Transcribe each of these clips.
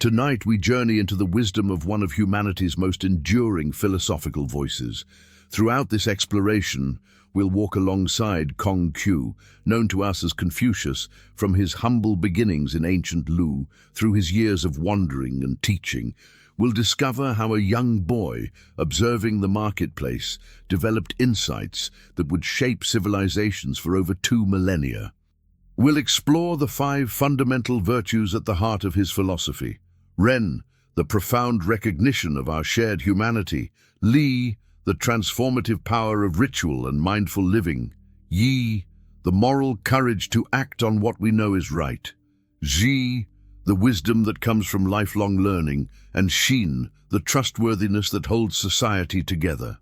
Tonight we journey into the wisdom of one of humanity's most enduring philosophical voices. Throughout this exploration, we'll walk alongside Kong Qiu, known to us as Confucius, from his humble beginnings in ancient Lu, through his years of wandering and teaching. We'll discover how a young boy, observing the marketplace, developed insights that would shape civilizations for over 2 millennia. We'll explore the 5 fundamental virtues at the heart of his philosophy. Ren, the profound recognition of our shared humanity. Li, the transformative power of ritual and mindful living. Yi, the moral courage to act on what we know is right. Zhi, the wisdom that comes from lifelong learning. And Xin, the trustworthiness that holds society together.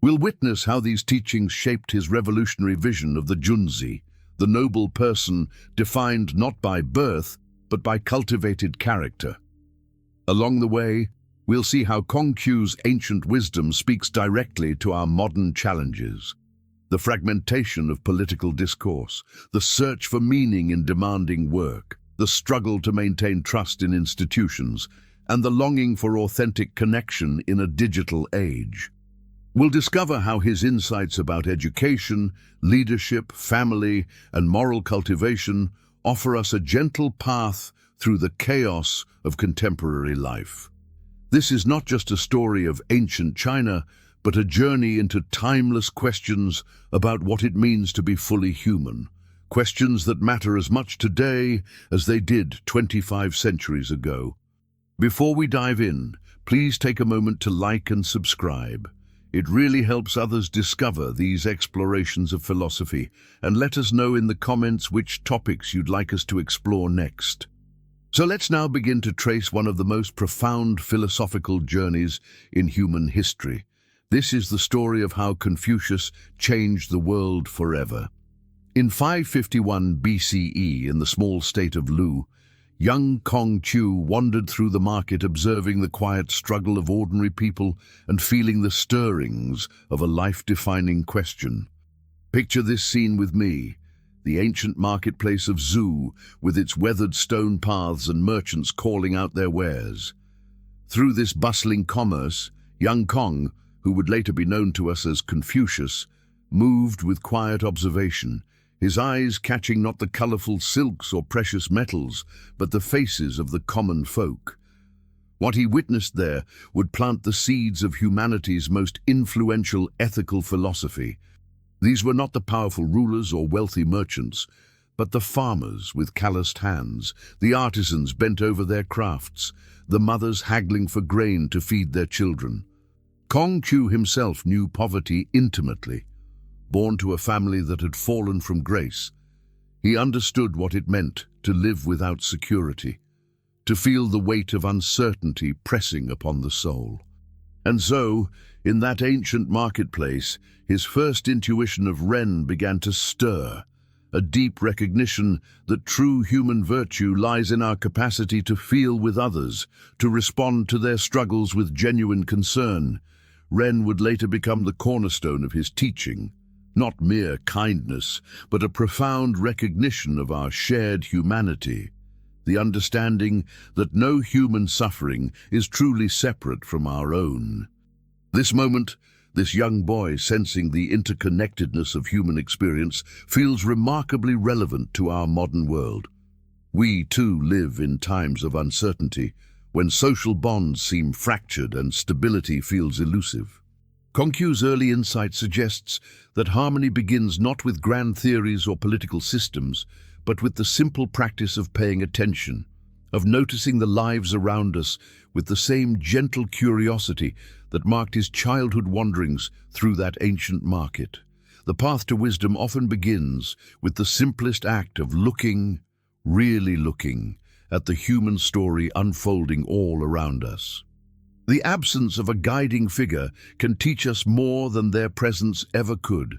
We'll witness how these teachings shaped his revolutionary vision of the Junzi, the noble person defined not by birth, but by cultivated character. Along the way, we'll see how Kong Qiu's ancient wisdom speaks directly to our modern challenges. The fragmentation of political discourse, the search for meaning in demanding work, the struggle to maintain trust in institutions, and the longing for authentic connection in a digital age. We'll discover how his insights about education, leadership, family, and moral cultivation offer us a gentle path through the chaos of contemporary life. This is not just a story of ancient China, but a journey into timeless questions about what it means to be fully human. Questions that matter as much today as they did 25 centuries ago. Before we dive in, please take a moment to like and subscribe. It really helps others discover these explorations of philosophy, and let us know in the comments which topics you'd like us to explore next. So let's now begin to trace one of the most profound philosophical journeys in human history. This is the story of how Confucius changed the world forever. In 551 BCE, in the small state of Lu, young Kong Qiu wandered through the market, observing the quiet struggle of ordinary people and feeling the stirrings of a life-defining question. Picture this scene with me. The ancient marketplace of Zhu, with its weathered stone paths and merchants calling out their wares. Through this bustling commerce, young Kong, who would later be known to us as Confucius, moved with quiet observation, his eyes catching not the colorful silks or precious metals, but the faces of the common folk. What he witnessed there would plant the seeds of humanity's most influential ethical philosophy. These were not the powerful rulers or wealthy merchants, but the farmers with calloused hands, the artisans bent over their crafts, the mothers haggling for grain to feed their children. Kong Qiu himself knew poverty intimately. Born to a family that had fallen from grace, he understood what it meant to live without security, to feel the weight of uncertainty pressing upon the soul. And so, in that ancient marketplace, his first intuition of Ren began to stir, a deep recognition that true human virtue lies in our capacity to feel with others, to respond to their struggles with genuine concern. Ren would later become the cornerstone of his teaching, not mere kindness, but a profound recognition of our shared humanity, the understanding that no human suffering is truly separate from our own. This moment, this young boy sensing the interconnectedness of human experience feels remarkably relevant to our modern world. We too live in times of uncertainty, when social bonds seem fractured and stability feels elusive. Kong Qiu's early insight suggests that harmony begins not with grand theories or political systems, but with the simple practice of paying attention, of noticing the lives around us with the same gentle curiosity that marked his childhood wanderings through that ancient market. The path to wisdom often begins with the simplest act of looking, really looking, at the human story unfolding all around us. The absence of a guiding figure can teach us more than their presence ever could.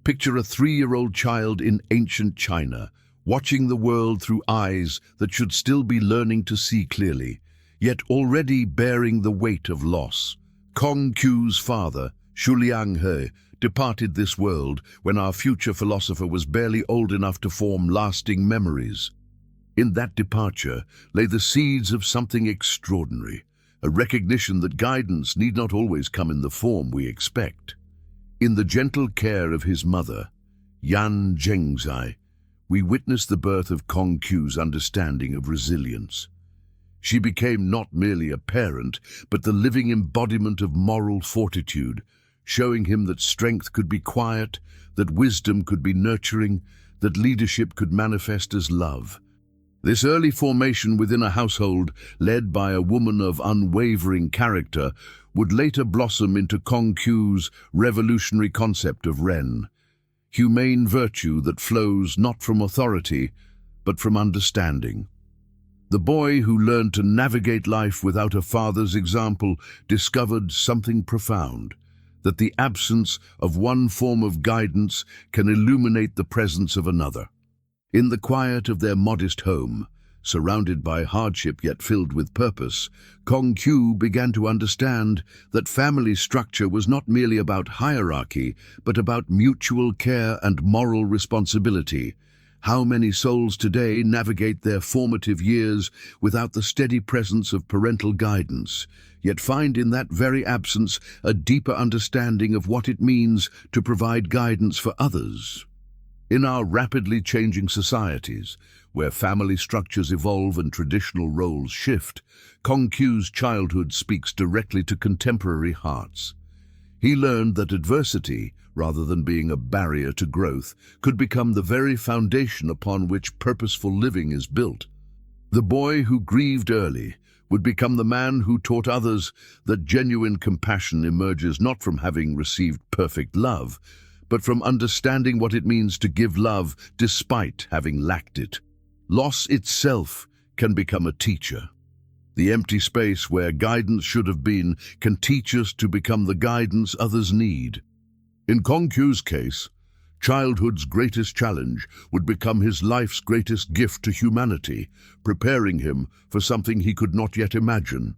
Picture a 3-year-old child in ancient China, watching the world through eyes that should still be learning to see clearly, yet already bearing the weight of loss. Kong Qiu's father, Shuliang He, departed this world when our future philosopher was barely old enough to form lasting memories. In that departure lay the seeds of something extraordinary, a recognition that guidance need not always come in the form we expect. In the gentle care of his mother, Yan Zhengzai, we witness the birth of Kong Qiu's understanding of resilience. She became not merely a parent, but the living embodiment of moral fortitude, showing him that strength could be quiet, that wisdom could be nurturing, that leadership could manifest as love. This early formation within a household, led by a woman of unwavering character, would later blossom into Kong Qiu's revolutionary concept of Ren, humane virtue that flows not from authority, but from understanding. The boy who learned to navigate life without a father's example discovered something profound, that the absence of one form of guidance can illuminate the presence of another. In the quiet of their modest home, surrounded by hardship yet filled with purpose, Kong Qiu began to understand that family structure was not merely about hierarchy, but about mutual care and moral responsibility. How many souls today navigate their formative years without the steady presence of parental guidance, yet find in that very absence a deeper understanding of what it means to provide guidance for others? In our rapidly changing societies, where family structures evolve and traditional roles shift, Kong Qiu's childhood speaks directly to contemporary hearts. He learned that adversity, rather than being a barrier to growth, could become the very foundation upon which purposeful living is built. The boy who grieved early would become the man who taught others that genuine compassion emerges not from having received perfect love, but from understanding what it means to give love despite having lacked it. Loss itself can become a teacher. The empty space where guidance should have been can teach us to become the guidance others need. In Kong Qiu's case, childhood's greatest challenge would become his life's greatest gift to humanity, preparing him for something he could not yet imagine.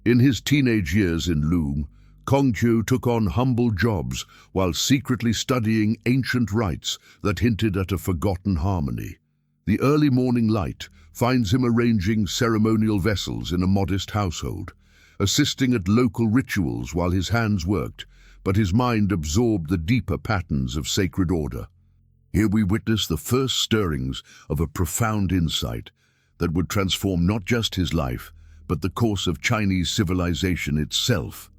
In his teenage years in Lu, Kong Qiu took on humble jobs while secretly studying ancient rites that hinted at a forgotten harmony. The early morning light finds him arranging ceremonial vessels in a modest household, assisting at local rituals while his hands worked, but his mind absorbed the deeper patterns of sacred order. Here we witness the first stirrings of a profound insight that would transform not just his life, but the course of Chinese civilization itself.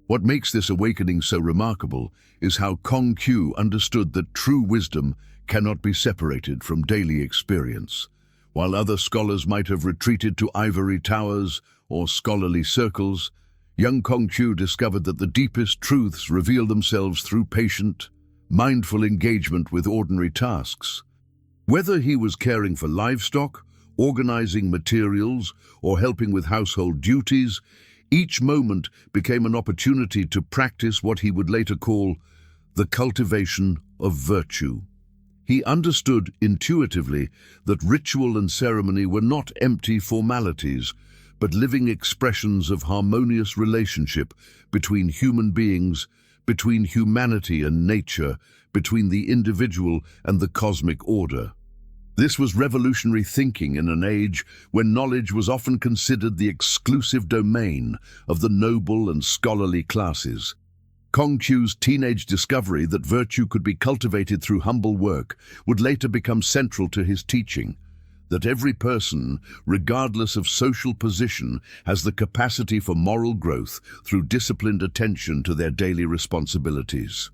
What makes this awakening so remarkable is how Kong Qiu understood that true wisdom cannot be separated from daily experience. While other scholars might have retreated to ivory towers or scholarly circles, young Kong Qiu discovered that the deepest truths reveal themselves through patient, mindful engagement with ordinary tasks. Whether he was caring for livestock, organizing materials, or helping with household duties, each moment became an opportunity to practice what he would later call the cultivation of virtue. He understood intuitively that ritual and ceremony were not empty formalities, but living expressions of harmonious relationship between human beings, between humanity and nature, between the individual and the cosmic order. This was revolutionary thinking in an age when knowledge was often considered the exclusive domain of the noble and scholarly classes. Kong Qiu's teenage discovery that virtue could be cultivated through humble work would later become central to his teaching, that every person, regardless of social position, has the capacity for moral growth through disciplined attention to their daily responsibilities.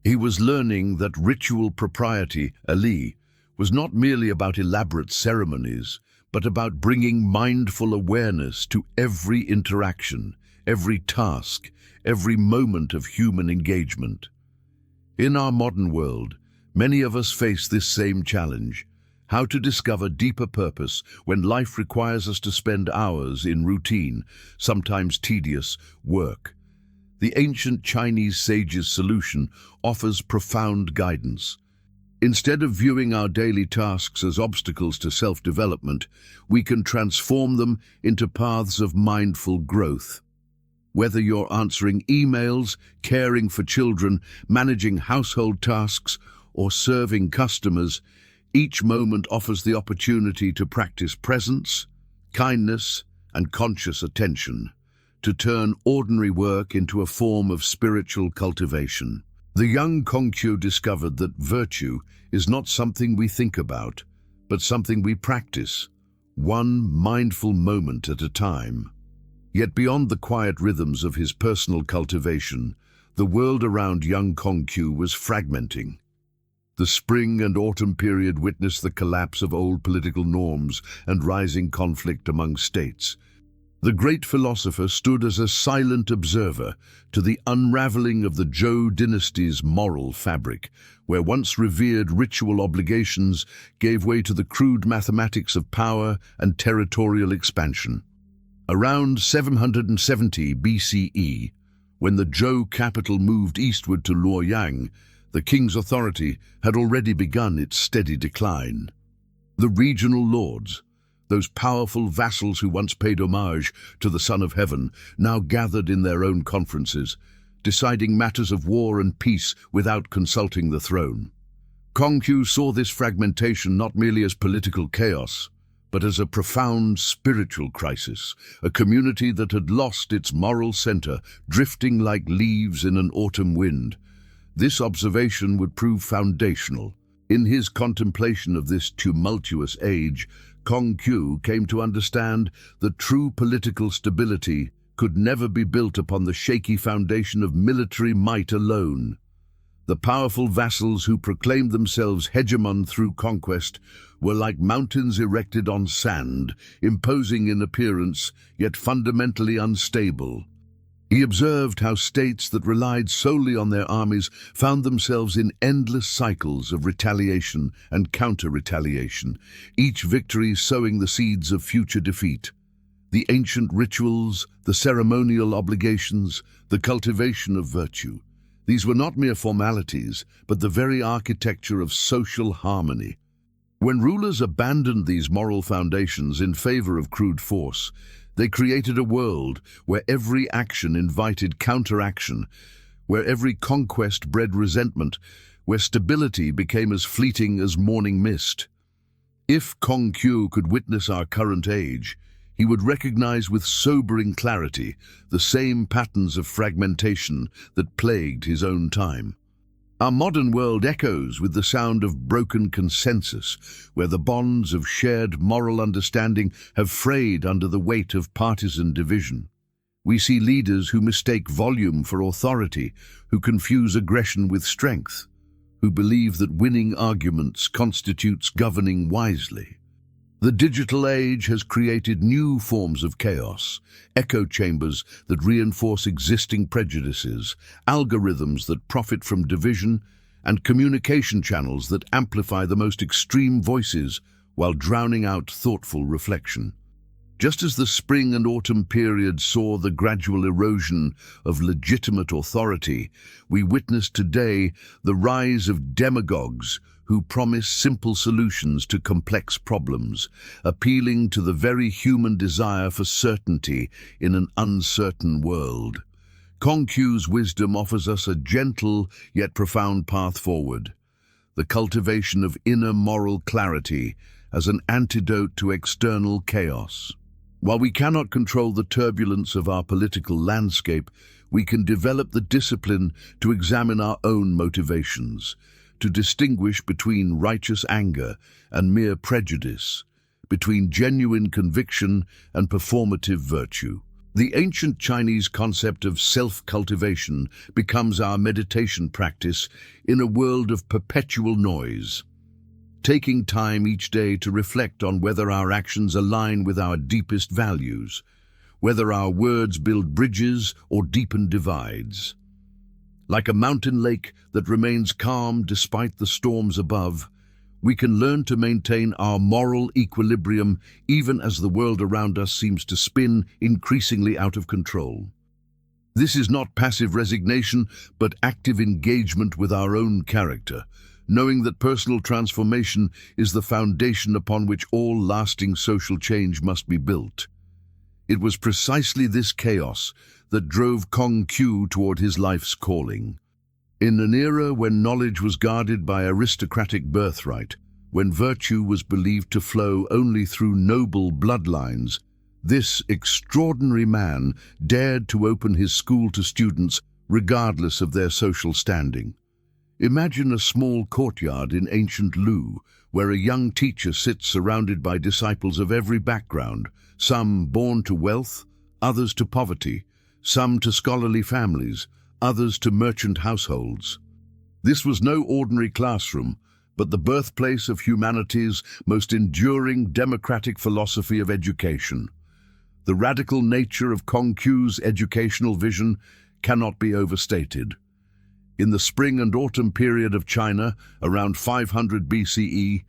He was learning that ritual propriety, Ali, was not merely about elaborate ceremonies, but about bringing mindful awareness to every interaction, every task, every moment of human engagement. In our modern world, many of us face this same challenge: how to discover deeper purpose when life requires us to spend hours in routine, sometimes tedious, work. The ancient Chinese sage's solution offers profound guidance. Instead of viewing our daily tasks as obstacles to self-development, we can transform them into paths of mindful growth. Whether you're answering emails, caring for children, managing household tasks, or serving customers, Each moment offers the opportunity to practice presence, kindness, and conscious attention, to turn ordinary work into a form of spiritual cultivation. The young Kong Qiu discovered that virtue is not something we think about, but something we practice, one mindful moment at a time. Yet beyond the quiet rhythms of his personal cultivation, the world around young Kong Qiu was fragmenting. The spring and autumn period witnessed the collapse of old political norms and rising conflict among states. The great philosopher stood as a silent observer to the unraveling of the Zhou dynasty's moral fabric, where once revered ritual obligations gave way to the crude mathematics of power and territorial expansion. Around 770 BCE, when the Zhou capital moved eastward to Luoyang, the king's authority had already begun its steady decline. The regional lords, those powerful vassals who once paid homage to the Son of Heaven, now gathered in their own conferences, deciding matters of war and peace without consulting the throne. Kong Qiu saw this fragmentation not merely as political chaos, but as a profound spiritual crisis, a community that had lost its moral center, drifting like leaves in an autumn wind. This observation would prove foundational. In his contemplation of this tumultuous age, Kong Qiu came to understand that true political stability could never be built upon the shaky foundation of military might alone. The powerful vassals who proclaimed themselves hegemon through conquest were like mountains erected on sand, imposing in appearance, yet fundamentally unstable. He observed how states that relied solely on their armies found themselves in endless cycles of retaliation and counter-retaliation, each victory sowing the seeds of future defeat. The ancient rituals, the ceremonial obligations, the cultivation of virtue. These were not mere formalities, but the very architecture of social harmony. When rulers abandoned these moral foundations in favor of crude force, they created a world where every action invited counteraction, where every conquest bred resentment, where stability became as fleeting as morning mist. If Kong Qiu could witness our current age, he would recognize with sobering clarity the same patterns of fragmentation that plagued his own time. Our modern world echoes with the sound of broken consensus, where the bonds of shared moral understanding have frayed under the weight of partisan division. We see leaders who mistake volume for authority, who confuse aggression with strength, who believe that winning arguments constitutes governing wisely. The digital age has created new forms of chaos, echo chambers that reinforce existing prejudices, algorithms that profit from division, and communication channels that amplify the most extreme voices while drowning out thoughtful reflection. Just as the spring and autumn period saw the gradual erosion of legitimate authority, we witness today the rise of demagogues who promise simple solutions to complex problems, appealing to the very human desire for certainty in an uncertain world. Kong Qiu's wisdom offers us a gentle yet profound path forward, the cultivation of inner moral clarity as an antidote to external chaos. While we cannot control the turbulence of our political landscape, we can develop the discipline to examine our own motivations, to distinguish between righteous anger and mere prejudice, between genuine conviction and performative virtue. The ancient Chinese concept of self-cultivation becomes our meditation practice in a world of perpetual noise. Taking time each day to reflect on whether our actions align with our deepest values, whether our words build bridges or deepen divides. Like a mountain lake that remains calm despite the storms above, we can learn to maintain our moral equilibrium even as the world around us seems to spin increasingly out of control. This is not passive resignation, but active engagement with our own character, knowing that personal transformation is the foundation upon which all lasting social change must be built. It was precisely this chaos that drove Kong Qiu toward his life's calling. In an era when knowledge was guarded by aristocratic birthright, when virtue was believed to flow only through noble bloodlines, this extraordinary man dared to open his school to students regardless of their social standing. Imagine a small courtyard in ancient Lu, where a young teacher sits surrounded by disciples of every background, some born to wealth, others to poverty, some to scholarly families, others to merchant households. This was no ordinary classroom, but the birthplace of humanity's most enduring democratic philosophy of education. The radical nature of Kong Qiu's educational vision cannot be overstated. In the spring and autumn period of China, around 500 BCE,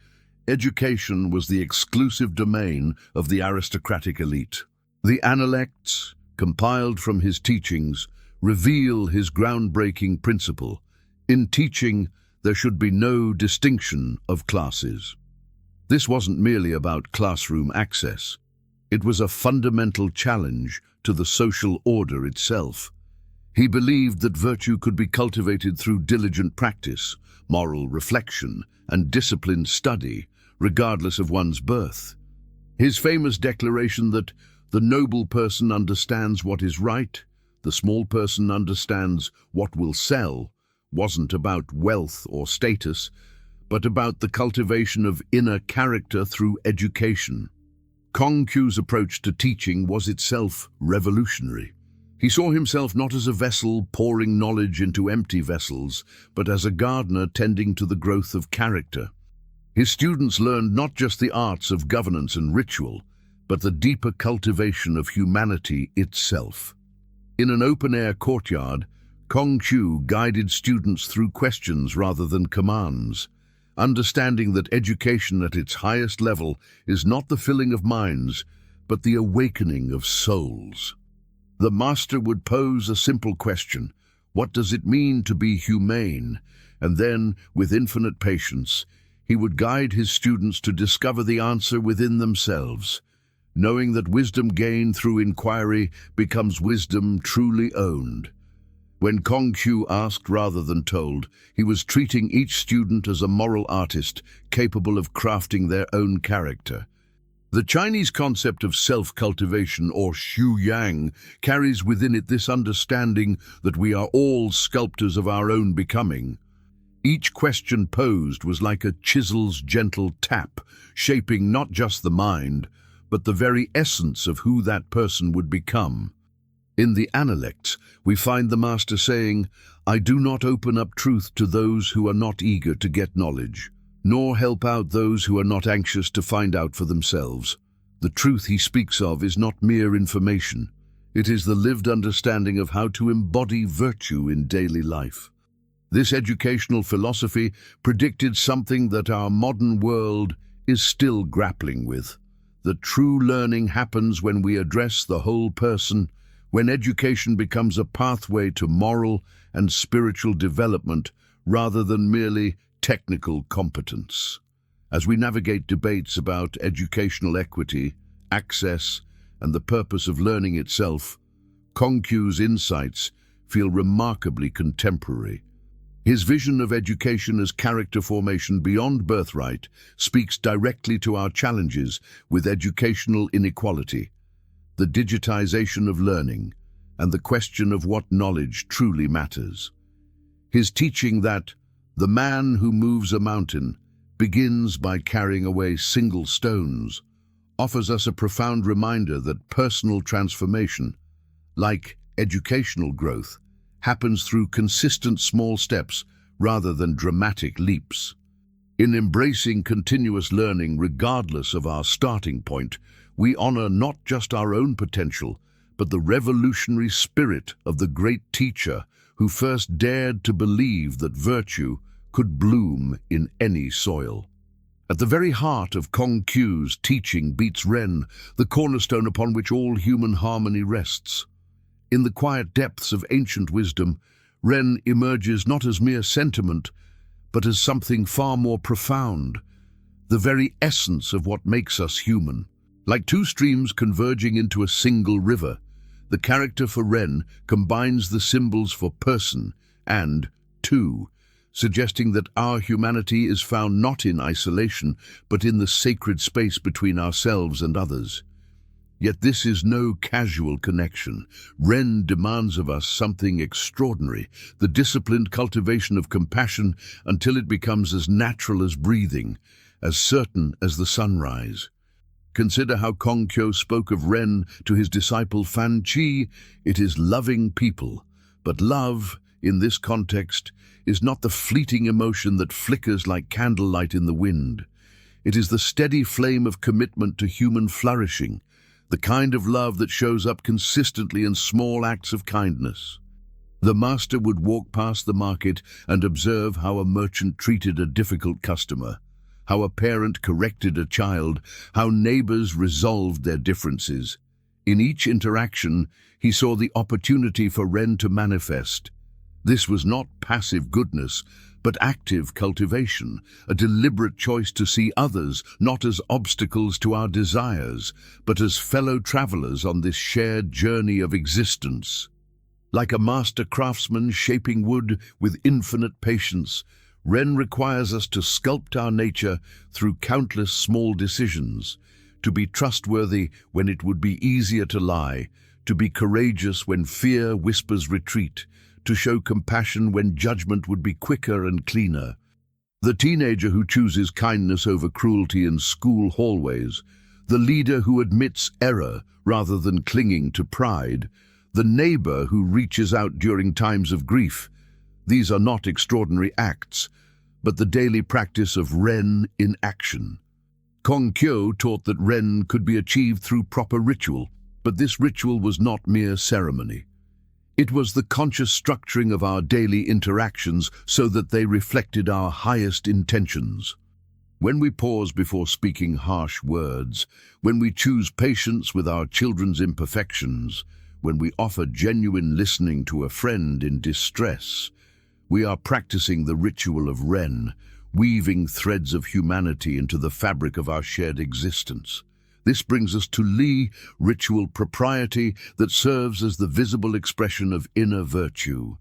education was the exclusive domain of the aristocratic elite. The Analects, compiled from his teachings, reveal his groundbreaking principle. In teaching, there should be no distinction of classes. This wasn't merely about classroom access. It was a fundamental challenge to the social order itself. He believed that virtue could be cultivated through diligent practice, moral reflection, and disciplined study, regardless of one's birth. His famous declaration that the noble person understands what is right, the small person understands what will sell, wasn't about wealth or status, but about the cultivation of inner character through education. Kong Qiu's approach to teaching was itself revolutionary. He saw himself not as a vessel pouring knowledge into empty vessels, but as a gardener tending to the growth of character. His students learned not just the arts of governance and ritual, but the deeper cultivation of humanity itself. In an open-air courtyard, Kong Qiu guided students through questions rather than commands, understanding that education at its highest level is not the filling of minds, but the awakening of souls. The master would pose a simple question: what does it mean to be humane? And then, with infinite patience, he would guide his students to discover the answer within themselves, knowing that wisdom gained through inquiry becomes wisdom truly owned. When Kong Qiu asked rather than told, he was treating each student as a moral artist capable of crafting their own character. The Chinese concept of self-cultivation, or Xu Yang, carries within it this understanding that we are all sculptors of our own becoming. Each question posed was like a chisel's gentle tap, shaping not just the mind, but the very essence of who that person would become. In the Analects, we find the master saying, "I do not open up truth to those who are not eager to get knowledge, nor help out those who are not anxious to find out for themselves." The truth he speaks of is not mere information. It is the lived understanding of how to embody virtue in daily life. This educational philosophy predicted something that our modern world is still grappling with. That true learning happens when we address the whole person, when education becomes a pathway to moral and spiritual development rather than merely technical competence. As we navigate debates about educational equity, access, and the purpose of learning itself, Kong Qiu's insights feel remarkably contemporary. His vision of education as character formation beyond birthright speaks directly to our challenges with educational inequality, the digitization of learning, and the question of what knowledge truly matters. His teaching that the man who moves a mountain begins by carrying away single stones offers us a profound reminder that personal transformation, like educational growth, happens through consistent small steps rather than dramatic leaps. In embracing continuous learning regardless of our starting point, we honor not just our own potential, but the revolutionary spirit of the great teacher who first dared to believe that virtue could bloom in any soil. At the very heart of Kong Qiu's teaching beats Ren, the cornerstone upon which all human harmony rests. In the quiet depths of ancient wisdom, Ren emerges not as mere sentiment, but as something far more profound, the very essence of what makes us human. Like two streams converging into a single river, the character for Ren combines the symbols for person and two, suggesting that our humanity is found not in isolation, but in the sacred space between ourselves and others. Yet this is no casual connection. Ren demands of us something extraordinary, the disciplined cultivation of compassion until it becomes as natural as breathing, as certain as the sunrise. Consider how Kong Qiu spoke of Ren to his disciple Fan Qi. It is loving people. But love, in this context, is not the fleeting emotion that flickers like candlelight in the wind. It is the steady flame of commitment to human flourishing, the kind of love that shows up consistently in small acts of kindness. The master would walk past the market and observe how a merchant treated a difficult customer, how a parent corrected a child, how neighbors resolved their differences. In each interaction, he saw the opportunity for Ren to manifest. This was not passive goodness, but active cultivation, a deliberate choice to see others not as obstacles to our desires, but as fellow travelers on this shared journey of existence. Like a master craftsman shaping wood with infinite patience, Ren requires us to sculpt our nature through countless small decisions, to be trustworthy when it would be easier to lie, to be courageous when fear whispers retreat, to show compassion when judgment would be quicker and cleaner. The teenager who chooses kindness over cruelty in school hallways, the leader who admits error rather than clinging to pride, the neighbor who reaches out during times of grief. These are not extraordinary acts, but the daily practice of Ren in action. Kong Qiu taught that Ren could be achieved through proper ritual, but this ritual was not mere ceremony. It was the conscious structuring of our daily interactions so that they reflected our highest intentions. When we pause before speaking harsh words, when we choose patience with our children's imperfections, when we offer genuine listening to a friend in distress, we are practicing the ritual of Ren, weaving threads of humanity into the fabric of our shared existence. This brings us to Li, ritual propriety that serves as the visible expression of inner virtue.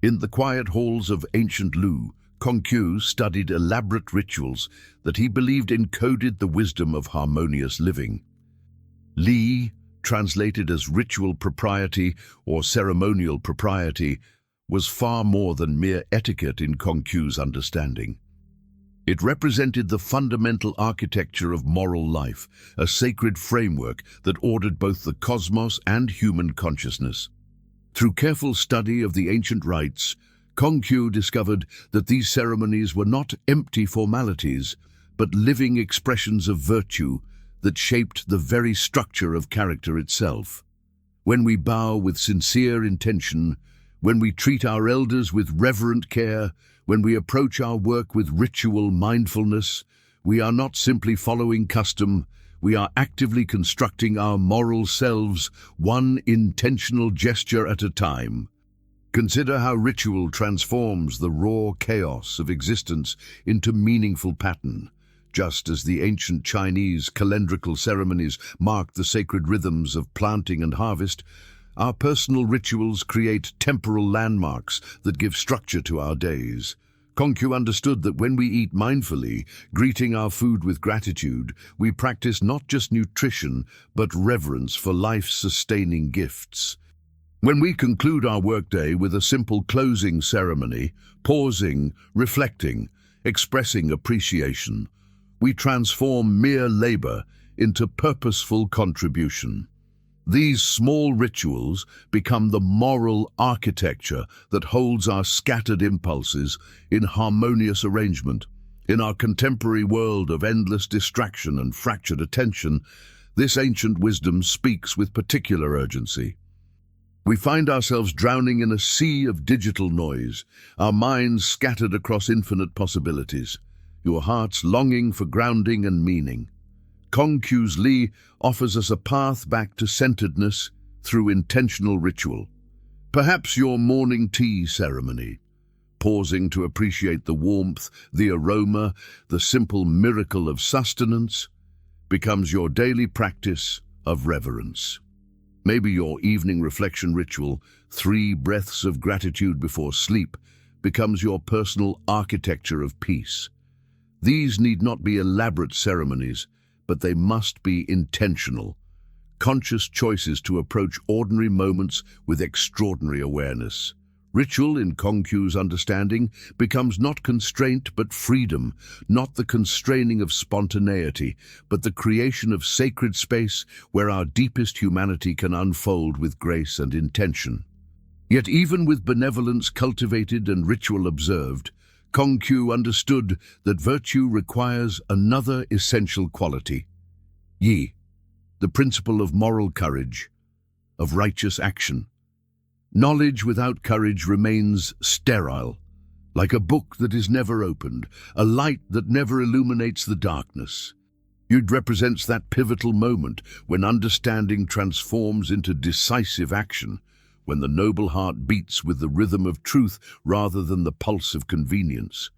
In the quiet halls of ancient Lu, Kong Qiu studied elaborate rituals that he believed encoded the wisdom of harmonious living. Li, translated as ritual propriety or ceremonial propriety, was far more than mere etiquette in Kong Qiu's understanding. It represented the fundamental architecture of moral life, a sacred framework that ordered both the cosmos and human consciousness. Through careful study of the ancient rites, Kong Qiu discovered that these ceremonies were not empty formalities, but living expressions of virtue that shaped the very structure of character itself. When we bow with sincere intention, when we treat our elders with reverent care, when we approach our work with ritual mindfulness, we are not simply following custom, we are actively constructing our moral selves, one intentional gesture at a time. Consider how ritual transforms the raw chaos of existence into meaningful pattern. Just as the ancient Chinese calendrical ceremonies marked the sacred rhythms of planting and harvest, our personal rituals create temporal landmarks that give structure to our days. Kong Qiu understood that when we eat mindfully, greeting our food with gratitude, we practice not just nutrition, but reverence for life's sustaining gifts. When we conclude our workday with a simple closing ceremony, pausing, reflecting, expressing appreciation, we transform mere labor into purposeful contribution. These small rituals become the moral architecture that holds our scattered impulses in harmonious arrangement. In our contemporary world of endless distraction and fractured attention, this ancient wisdom speaks with particular urgency. We find ourselves drowning in a sea of digital noise, our minds scattered across infinite possibilities, your hearts longing for grounding and meaning. Kong Qiu's Li offers us a path back to centeredness through intentional ritual. Perhaps your morning tea ceremony, pausing to appreciate the warmth, the aroma, the simple miracle of sustenance, becomes your daily practice of reverence. Maybe your evening reflection ritual, 3 breaths of gratitude before sleep, becomes your personal architecture of peace. These need not be elaborate ceremonies, but they must be intentional, conscious choices to approach ordinary moments with extraordinary awareness. Ritual, in Kong Qiu's understanding, becomes not constraint but freedom, not the constraining of spontaneity, but the creation of sacred space where our deepest humanity can unfold with grace and intention. Yet even with benevolence cultivated and ritual observed, Kong Qiu understood that virtue requires another essential quality: yi, the principle of moral courage, of righteous action. Knowledge without courage remains sterile, like a book that is never opened, a light that never illuminates the darkness. It represents that pivotal moment when understanding transforms into decisive action, when the noble heart beats with the rhythm of truth rather than the pulse of convenience.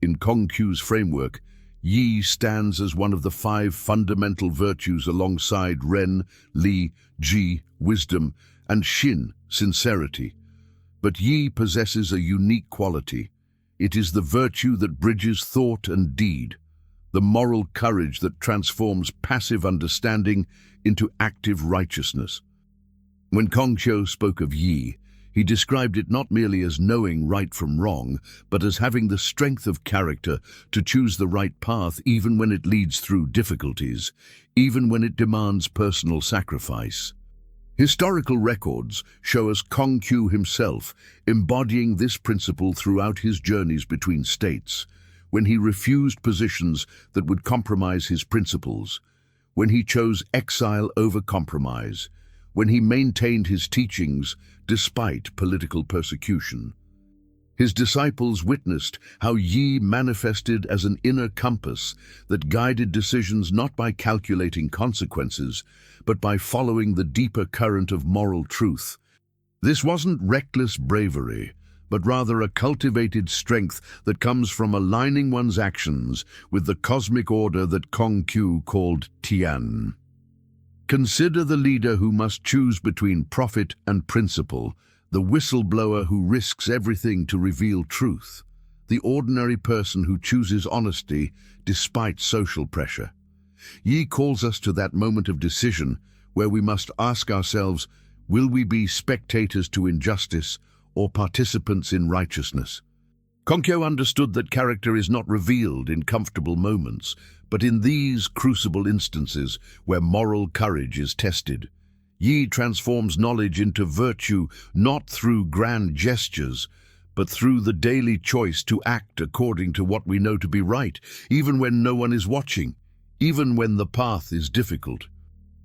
In Kong Qiu's framework, yi stands as one of the 5 fundamental virtues alongside ren, li, ji, wisdom, and xin, sincerity. But yi possesses a unique quality. It is the virtue that bridges thought and deed, the moral courage that transforms passive understanding into active righteousness. When Kong Qiu spoke of yi, he described it not merely as knowing right from wrong, but as having the strength of character to choose the right path even when it leads through difficulties, even when it demands personal sacrifice. Historical records show us Kong Qiu himself embodying this principle throughout his journeys between states, when he refused positions that would compromise his principles, when he chose exile over compromise, when he maintained his teachings despite political persecution. His disciples witnessed how yi manifested as an inner compass that guided decisions not by calculating consequences, but by following the deeper current of moral truth. This wasn't reckless bravery, but rather a cultivated strength that comes from aligning one's actions with the cosmic order that Kong Qiu called Tian. Consider the leader who must choose between profit and principle, the whistleblower who risks everything to reveal truth, the ordinary person who chooses honesty despite social pressure. Yi calls us to that moment of decision where we must ask ourselves, will we be spectators to injustice or participants in righteousness? Kong Qiu understood that character is not revealed in comfortable moments, but in these crucible instances where moral courage is tested. Yi transforms knowledge into virtue not through grand gestures, but through the daily choice to act according to what we know to be right, even when no one is watching, even when the path is difficult.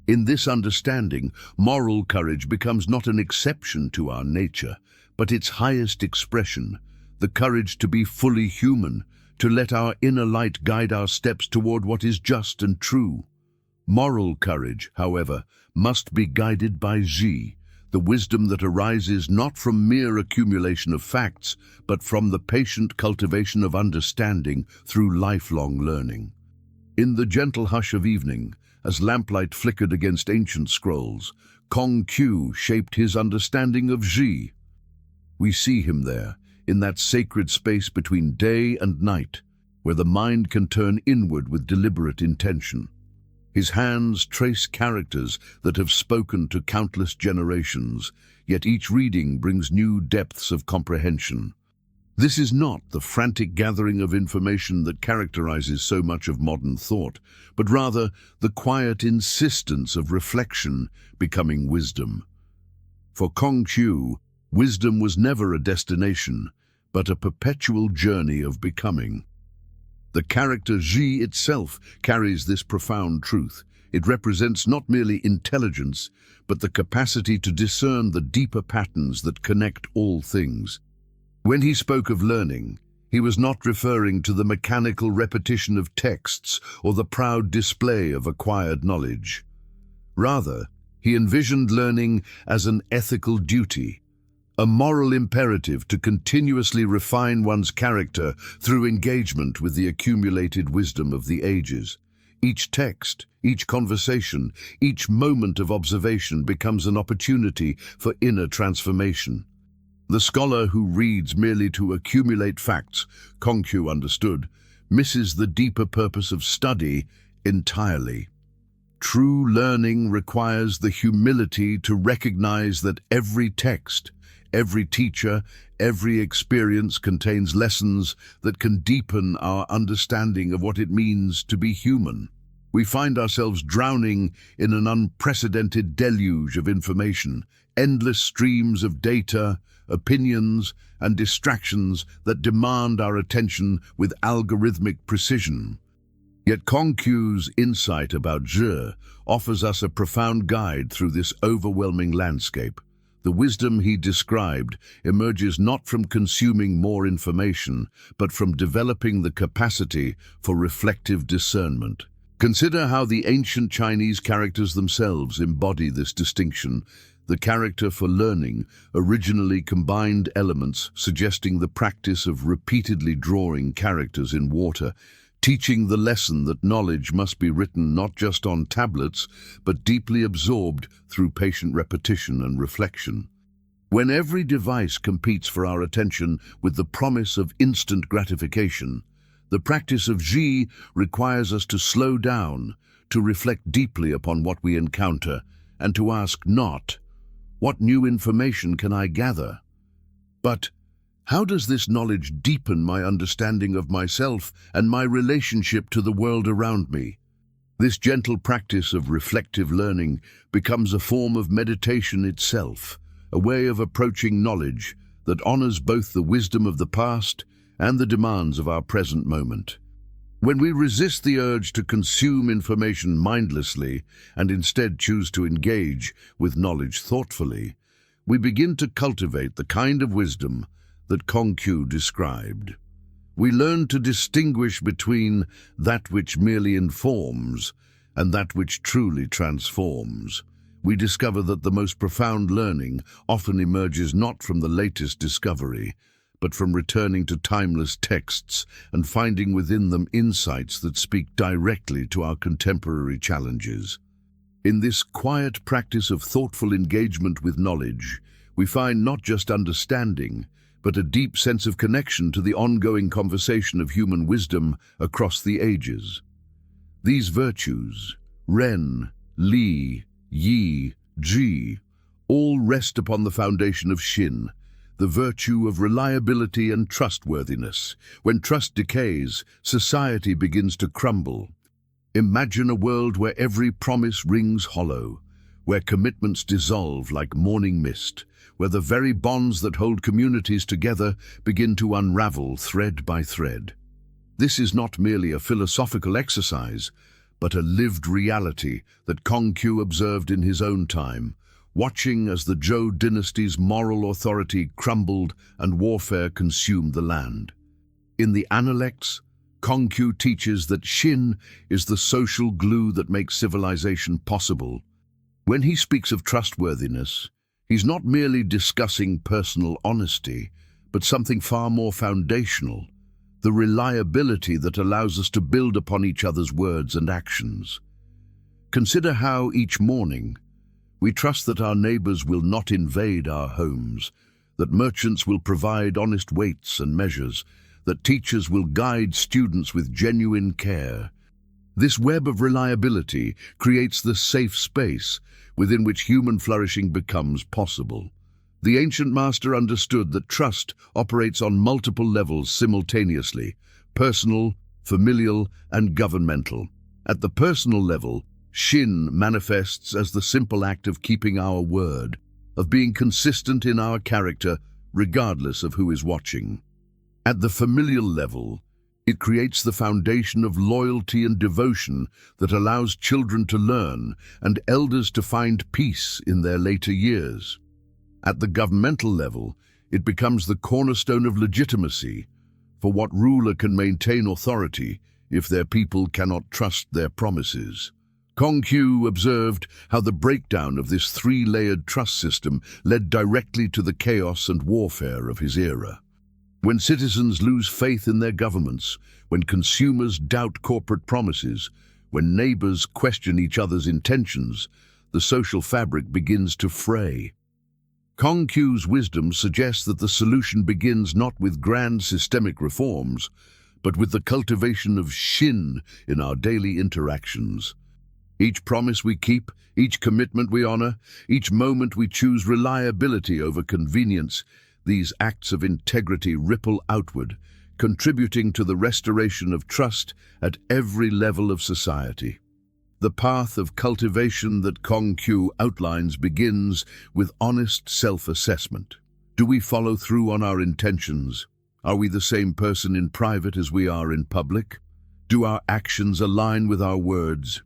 In this understanding, moral courage becomes not an exception to our nature, but its highest expression, the courage to be fully human, to let our inner light guide our steps toward what is just and true. Moral courage, however, must be guided by ji, the wisdom that arises not from mere accumulation of facts, but from the patient cultivation of understanding through lifelong learning. In the gentle hush of evening, as lamplight flickered against ancient scrolls, Kong Qiu shaped his understanding of ji. We see him there, in that sacred space between day and night, where the mind can turn inward with deliberate intention. His hands trace characters that have spoken to countless generations, yet each reading brings new depths of comprehension. This is not the frantic gathering of information that characterizes so much of modern thought, but rather the quiet insistence of reflection becoming wisdom. For Kong Qiu, wisdom was never a destination, but a perpetual journey of becoming. The character ji itself carries this profound truth. It represents not merely intelligence, but the capacity to discern the deeper patterns that connect all things. When he spoke of learning, he was not referring to the mechanical repetition of texts or the proud display of acquired knowledge. Rather, he envisioned learning as an ethical duty, a moral imperative to continuously refine one's character through engagement with the accumulated wisdom of the ages. Each text, each conversation, each moment of observation becomes an opportunity for inner transformation. The scholar who reads merely to accumulate facts, Kong Qiu understood, misses the deeper purpose of study entirely. True learning requires the humility to recognize that every text, every teacher, every experience contains lessons that can deepen our understanding of what it means to be human. We find ourselves drowning in an unprecedented deluge of information, endless streams of data, opinions, and distractions that demand our attention with algorithmic precision. Yet Kong Qiu's insight about Zhi offers us a profound guide through this overwhelming landscape. The wisdom he described emerges not from consuming more information, but from developing the capacity for reflective discernment. Consider how the ancient Chinese characters themselves embody this distinction. The character for learning originally combined elements suggesting the practice of repeatedly drawing characters in water, teaching the lesson that knowledge must be written not just on tablets, but deeply absorbed through patient repetition and reflection. When every device competes for our attention with the promise of instant gratification, the practice of Zhi requires us to slow down, to reflect deeply upon what we encounter, and to ask not, "What new information can I gather?" but, "How does this knowledge deepen my understanding of myself and my relationship to the world around me?" This gentle practice of reflective learning becomes a form of meditation itself, a way of approaching knowledge that honors both the wisdom of the past and the demands of our present moment. When we resist the urge to consume information mindlessly and instead choose to engage with knowledge thoughtfully, we begin to cultivate the kind of wisdom that Kong Qiu described. We learn to distinguish between that which merely informs and that which truly transforms. We discover that the most profound learning often emerges not from the latest discovery, but from returning to timeless texts and finding within them insights that speak directly to our contemporary challenges. In this quiet practice of thoughtful engagement with knowledge, we find not just understanding, but a deep sense of connection to the ongoing conversation of human wisdom across the ages. These virtues, Ren, Li, Yi, Zhi, all rest upon the foundation of Xin, the virtue of reliability and trustworthiness. When trust decays, society begins to crumble. Imagine a world where every promise rings hollow, where commitments dissolve like morning mist, where the very bonds that hold communities together begin to unravel thread by thread. This is not merely a philosophical exercise, but a lived reality that Kong Qiu observed in his own time, watching as the Zhou dynasty's moral authority crumbled and warfare consumed the land. In the Analects, Kong Qiu teaches that Xin is the social glue that makes civilization possible. When he speaks of trustworthiness, he's not merely discussing personal honesty, but something far more foundational, the reliability that allows us to build upon each other's words and actions. Consider how each morning, we trust that our neighbors will not invade our homes, that merchants will provide honest weights and measures, that teachers will guide students with genuine care. This web of reliability creates the safe space within which human flourishing becomes possible. The ancient master understood that trust operates on multiple levels simultaneously: personal, familial, and governmental. At the personal level, Xin manifests as the simple act of keeping our word, of being consistent in our character, regardless of who is watching. At the familial level, it creates the foundation of loyalty and devotion that allows children to learn and elders to find peace in their later years. At the governmental level, it becomes the cornerstone of legitimacy, for what ruler can maintain authority if their people cannot trust their promises? Kong Qiu observed how the breakdown of this three-layered trust system led directly to the chaos and warfare of his era. When citizens lose faith in their governments, when consumers doubt corporate promises, when neighbors question each other's intentions, the social fabric begins to fray. Kong Qiu's wisdom suggests that the solution begins not with grand systemic reforms, but with the cultivation of Xin in our daily interactions. Each promise we keep, each commitment we honor, each moment we choose reliability over convenience, these acts of integrity ripple outward, contributing to the restoration of trust at every level of society. The path of cultivation that Kong Qiu outlines begins with honest self-assessment. Do we follow through on our intentions? Are we the same person in private as we are in public? Do our actions align with our words?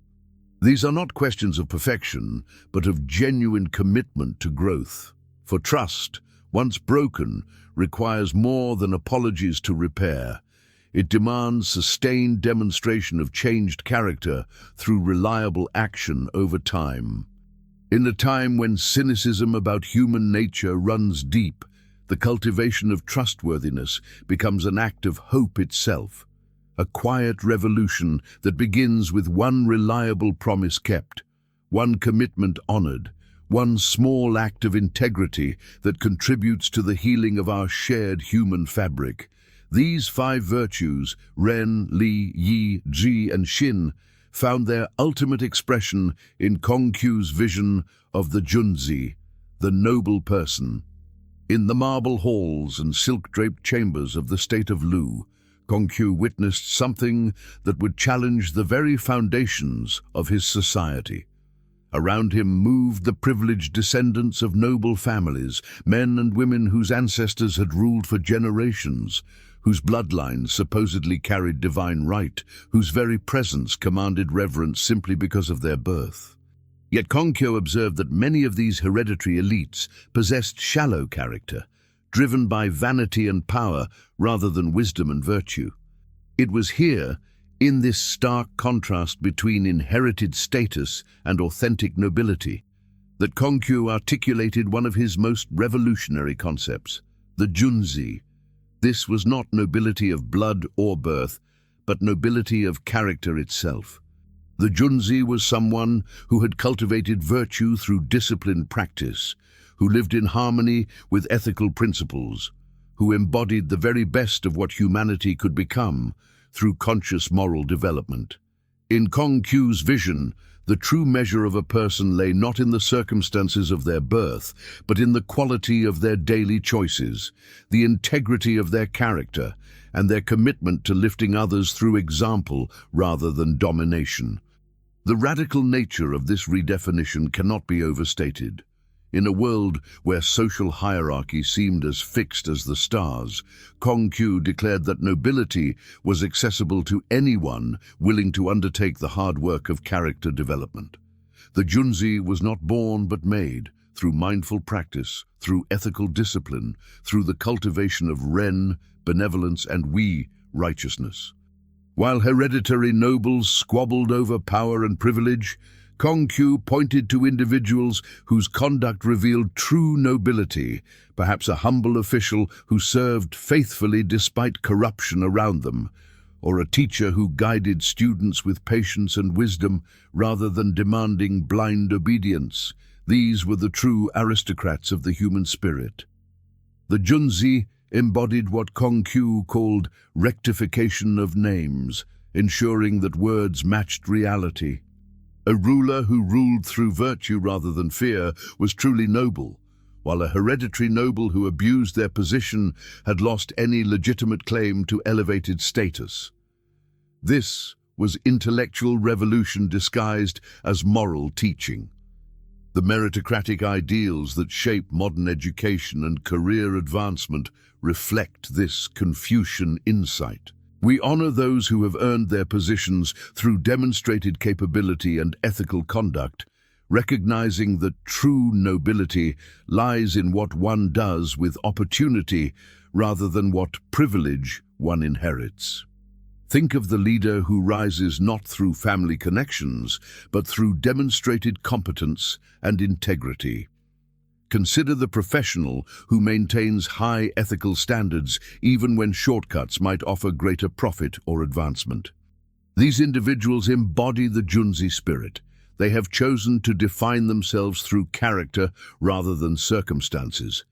These are not questions of perfection, but of genuine commitment to growth. For trust, once broken, requires more than apologies to repair. It demands sustained demonstration of changed character through reliable action over time. In a time when cynicism about human nature runs deep, the cultivation of trustworthiness becomes an act of hope itself. A quiet revolution that begins with one reliable promise kept, one commitment honored, one small act of integrity that contributes to the healing of our shared human fabric. These 5 virtues, Ren, Li, Yi, Zhi, and Xin, found their ultimate expression in Kong Qiu's vision of the Junzi, the noble person. In the marble halls and silk-draped chambers of the state of Lu, Kong Qiu witnessed something that would challenge the very foundations of his society. Around him moved the privileged descendants of noble families, men and women whose ancestors had ruled for generations, whose bloodlines supposedly carried divine right, whose very presence commanded reverence simply because of their birth. Yet Kong Qiu observed that many of these hereditary elites possessed shallow character, driven by vanity and power rather than wisdom and virtue. It was here, in this stark contrast between inherited status and authentic nobility, that Kong Qiu articulated one of his most revolutionary concepts, the Junzi. This was not nobility of blood or birth, but nobility of character itself. The Junzi was someone who had cultivated virtue through disciplined practice, who lived in harmony with ethical principles, who embodied the very best of what humanity could become through conscious moral development. In Kong Qiu's vision, the true measure of a person lay not in the circumstances of their birth, but in the quality of their daily choices, the integrity of their character, and their commitment to lifting others through example rather than domination. The radical nature of this redefinition cannot be overstated. In a world where social hierarchy seemed as fixed as the stars, Kong Qiu declared that nobility was accessible to anyone willing to undertake the hard work of character development. The Junzi was not born but made, through mindful practice, through ethical discipline, through the cultivation of Ren, benevolence, and Wi, righteousness. While hereditary nobles squabbled over power and privilege, Kong Qiu pointed to individuals whose conduct revealed true nobility, perhaps a humble official who served faithfully despite corruption around them, or a teacher who guided students with patience and wisdom rather than demanding blind obedience. These were the true aristocrats of the human spirit. The Junzi embodied what Kong Qiu called rectification of names, ensuring that words matched reality. A ruler who ruled through virtue rather than fear was truly noble, while a hereditary noble who abused their position had lost any legitimate claim to elevated status. This was intellectual revolution disguised as moral teaching. The meritocratic ideals that shape modern education and career advancement reflect this Confucian insight. We honor those who have earned their positions through demonstrated capability and ethical conduct, recognizing that true nobility lies in what one does with opportunity rather than what privilege one inherits. Think of the leader who rises not through family connections, but through demonstrated competence and integrity. Consider the professional who maintains high ethical standards even when shortcuts might offer greater profit or advancement. These individuals embody the Junzi spirit, They have chosen to define themselves through character rather than circumstances.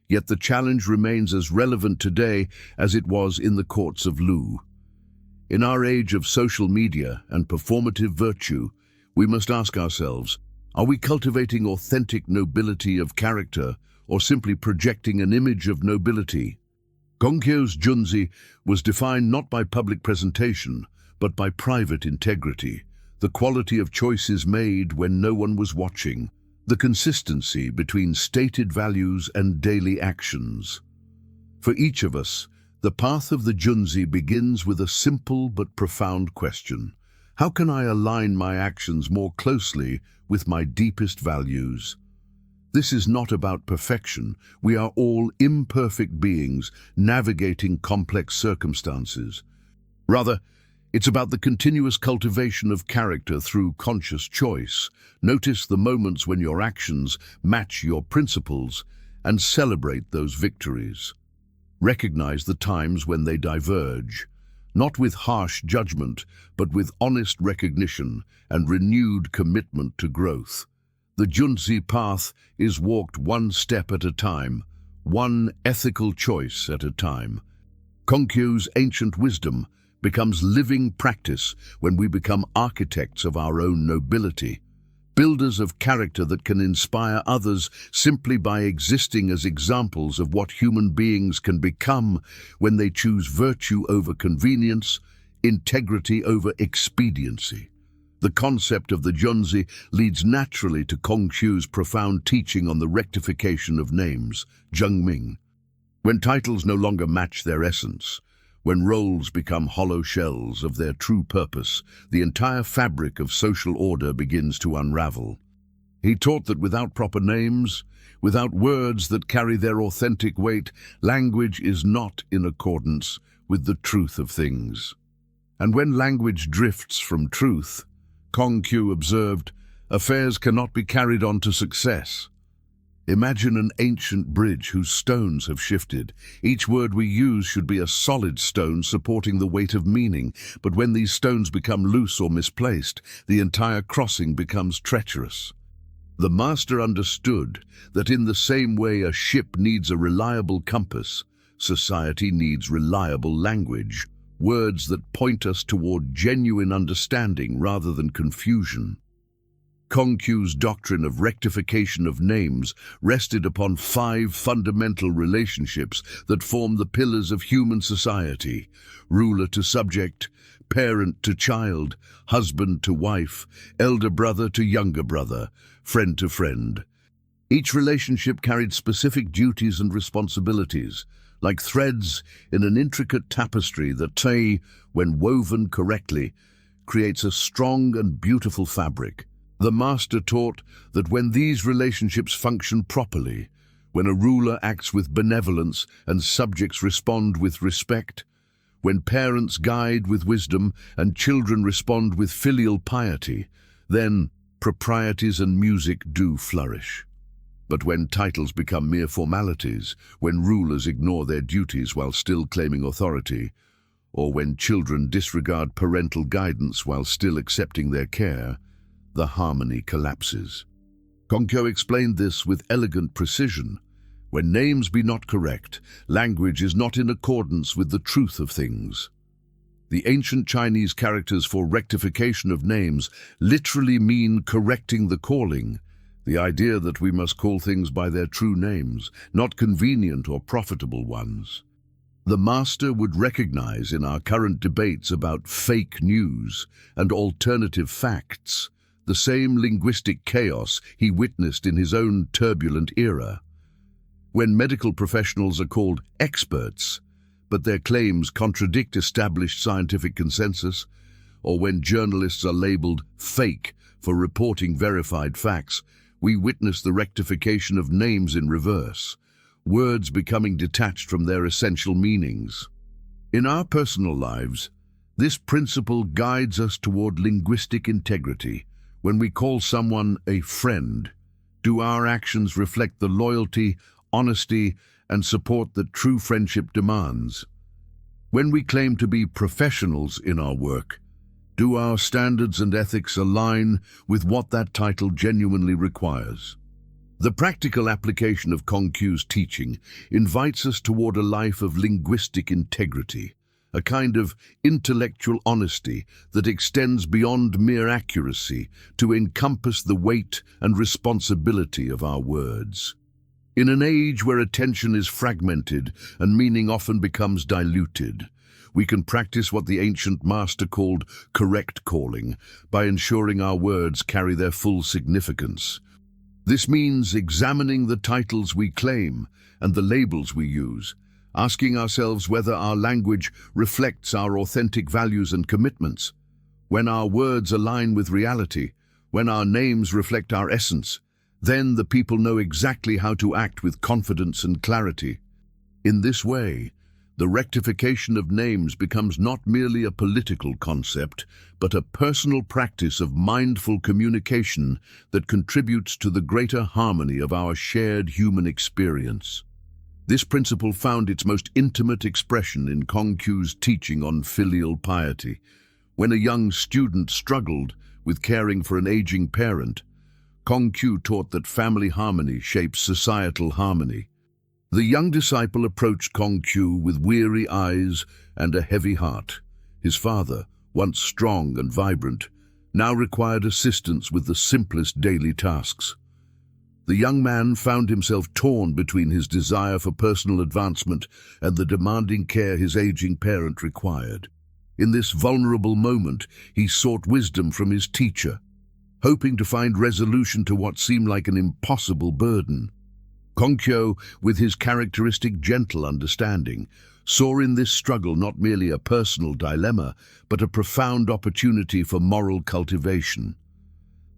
Yet the challenge remains as relevant today as it was in the courts of Lu. In our age of social media and performative virtue, we must ask ourselves, are we cultivating authentic nobility of character or simply projecting an image of nobility? Kong Qiu's Junzi was defined not by public presentation, but by private integrity, the quality of choices made when no one was watching, the consistency between stated values and daily actions. For each of us, the path of the Junzi begins with a simple but profound question. How can I align my actions more closely with my deepest values? This is not about perfection. We are all imperfect beings navigating complex circumstances. Rather, it's about the continuous cultivation of character through conscious choice. Notice the moments when your actions match your principles and celebrate those victories. Recognize the times when they diverge, not with harsh judgment, but with honest recognition and renewed commitment to growth. The Junzi path is walked one step at a time, one ethical choice at a time. Kong Qiu's ancient wisdom becomes living practice when we become architects of our own nobility, builders of character that can inspire others simply by existing as examples of what human beings can become when they choose virtue over convenience, integrity over expediency. The concept of the Junzi leads naturally to Kong Qiu's profound teaching on the rectification of names, Zhengming. When titles no longer match their essence, when roles become hollow shells of their true purpose, the entire fabric of social order begins to unravel. He taught that without proper names, without words that carry their authentic weight, language is not in accordance with the truth of things. And when language drifts from truth, Kong Qiu observed, affairs cannot be carried on to success. Imagine an ancient bridge whose stones have shifted. Each word we use should be a solid stone supporting the weight of meaning, but when these stones become loose or misplaced, the entire crossing becomes treacherous. The master understood that in the same way a ship needs a reliable compass, society needs reliable language, words that point us toward genuine understanding rather than confusion. Kong Qiu's doctrine of rectification of names rested upon 5 fundamental relationships that form the pillars of human society: ruler to subject, parent to child, husband to wife, elder brother to younger brother, friend to friend. Each relationship carried specific duties and responsibilities, like threads in an intricate tapestry that, when woven correctly, creates a strong and beautiful fabric. The master taught that when these relationships function properly, when a ruler acts with benevolence and subjects respond with respect, when parents guide with wisdom and children respond with filial piety, then proprieties and music do flourish. But when titles become mere formalities, when rulers ignore their duties while still claiming authority, or when children disregard parental guidance while still accepting their care, the harmony collapses. Kong Qiu explained this with elegant precision. When names be not correct, language is not in accordance with the truth of things. The ancient Chinese characters for rectification of names literally mean correcting the calling, the idea that we must call things by their true names, not convenient or profitable ones. The master would recognize in our current debates about fake news and alternative facts the same linguistic chaos he witnessed in his own turbulent era. When medical professionals are called experts, but their claims contradict established scientific consensus, or when journalists are labeled fake for reporting verified facts, we witness the rectification of names in reverse, words becoming detached from their essential meanings. In our personal lives, this principle guides us toward linguistic integrity. When we call someone a friend, do our actions reflect the loyalty, honesty, and support that true friendship demands? When we claim to be professionals in our work, Do our standards and ethics align with what that title genuinely requires? The practical application of Kong Qiu's teaching invites us toward a life of linguistic integrity, a kind of intellectual honesty that extends beyond mere accuracy to encompass the weight and responsibility of our words. In an age where attention is fragmented and meaning often becomes diluted, we can practice what the ancient master called correct calling by ensuring our words carry their full significance. This means examining the titles we claim and the labels we use, asking ourselves whether our language reflects our authentic values and commitments. When our words align with reality, when our names reflect our essence, then the people know exactly how to act with confidence and clarity. In this way, the rectification of names becomes not merely a political concept, but a personal practice of mindful communication that contributes to the greater harmony of our shared human experience. This principle found its most intimate expression in Kong Qiu's teaching on filial piety. When a young student struggled with caring for an aging parent, Kong Qiu taught that family harmony shapes societal harmony. The young disciple approached Kong Qiu with weary eyes and a heavy heart. His father, once strong and vibrant, now required assistance with the simplest daily tasks. The young man found himself torn between his desire for personal advancement and the demanding care his aging parent required. In this vulnerable moment, he sought wisdom from his teacher, hoping to find resolution to what seemed like an impossible burden. Kong Qiu, with his characteristic gentle understanding, saw in this struggle not merely a personal dilemma, but a profound opportunity for moral cultivation.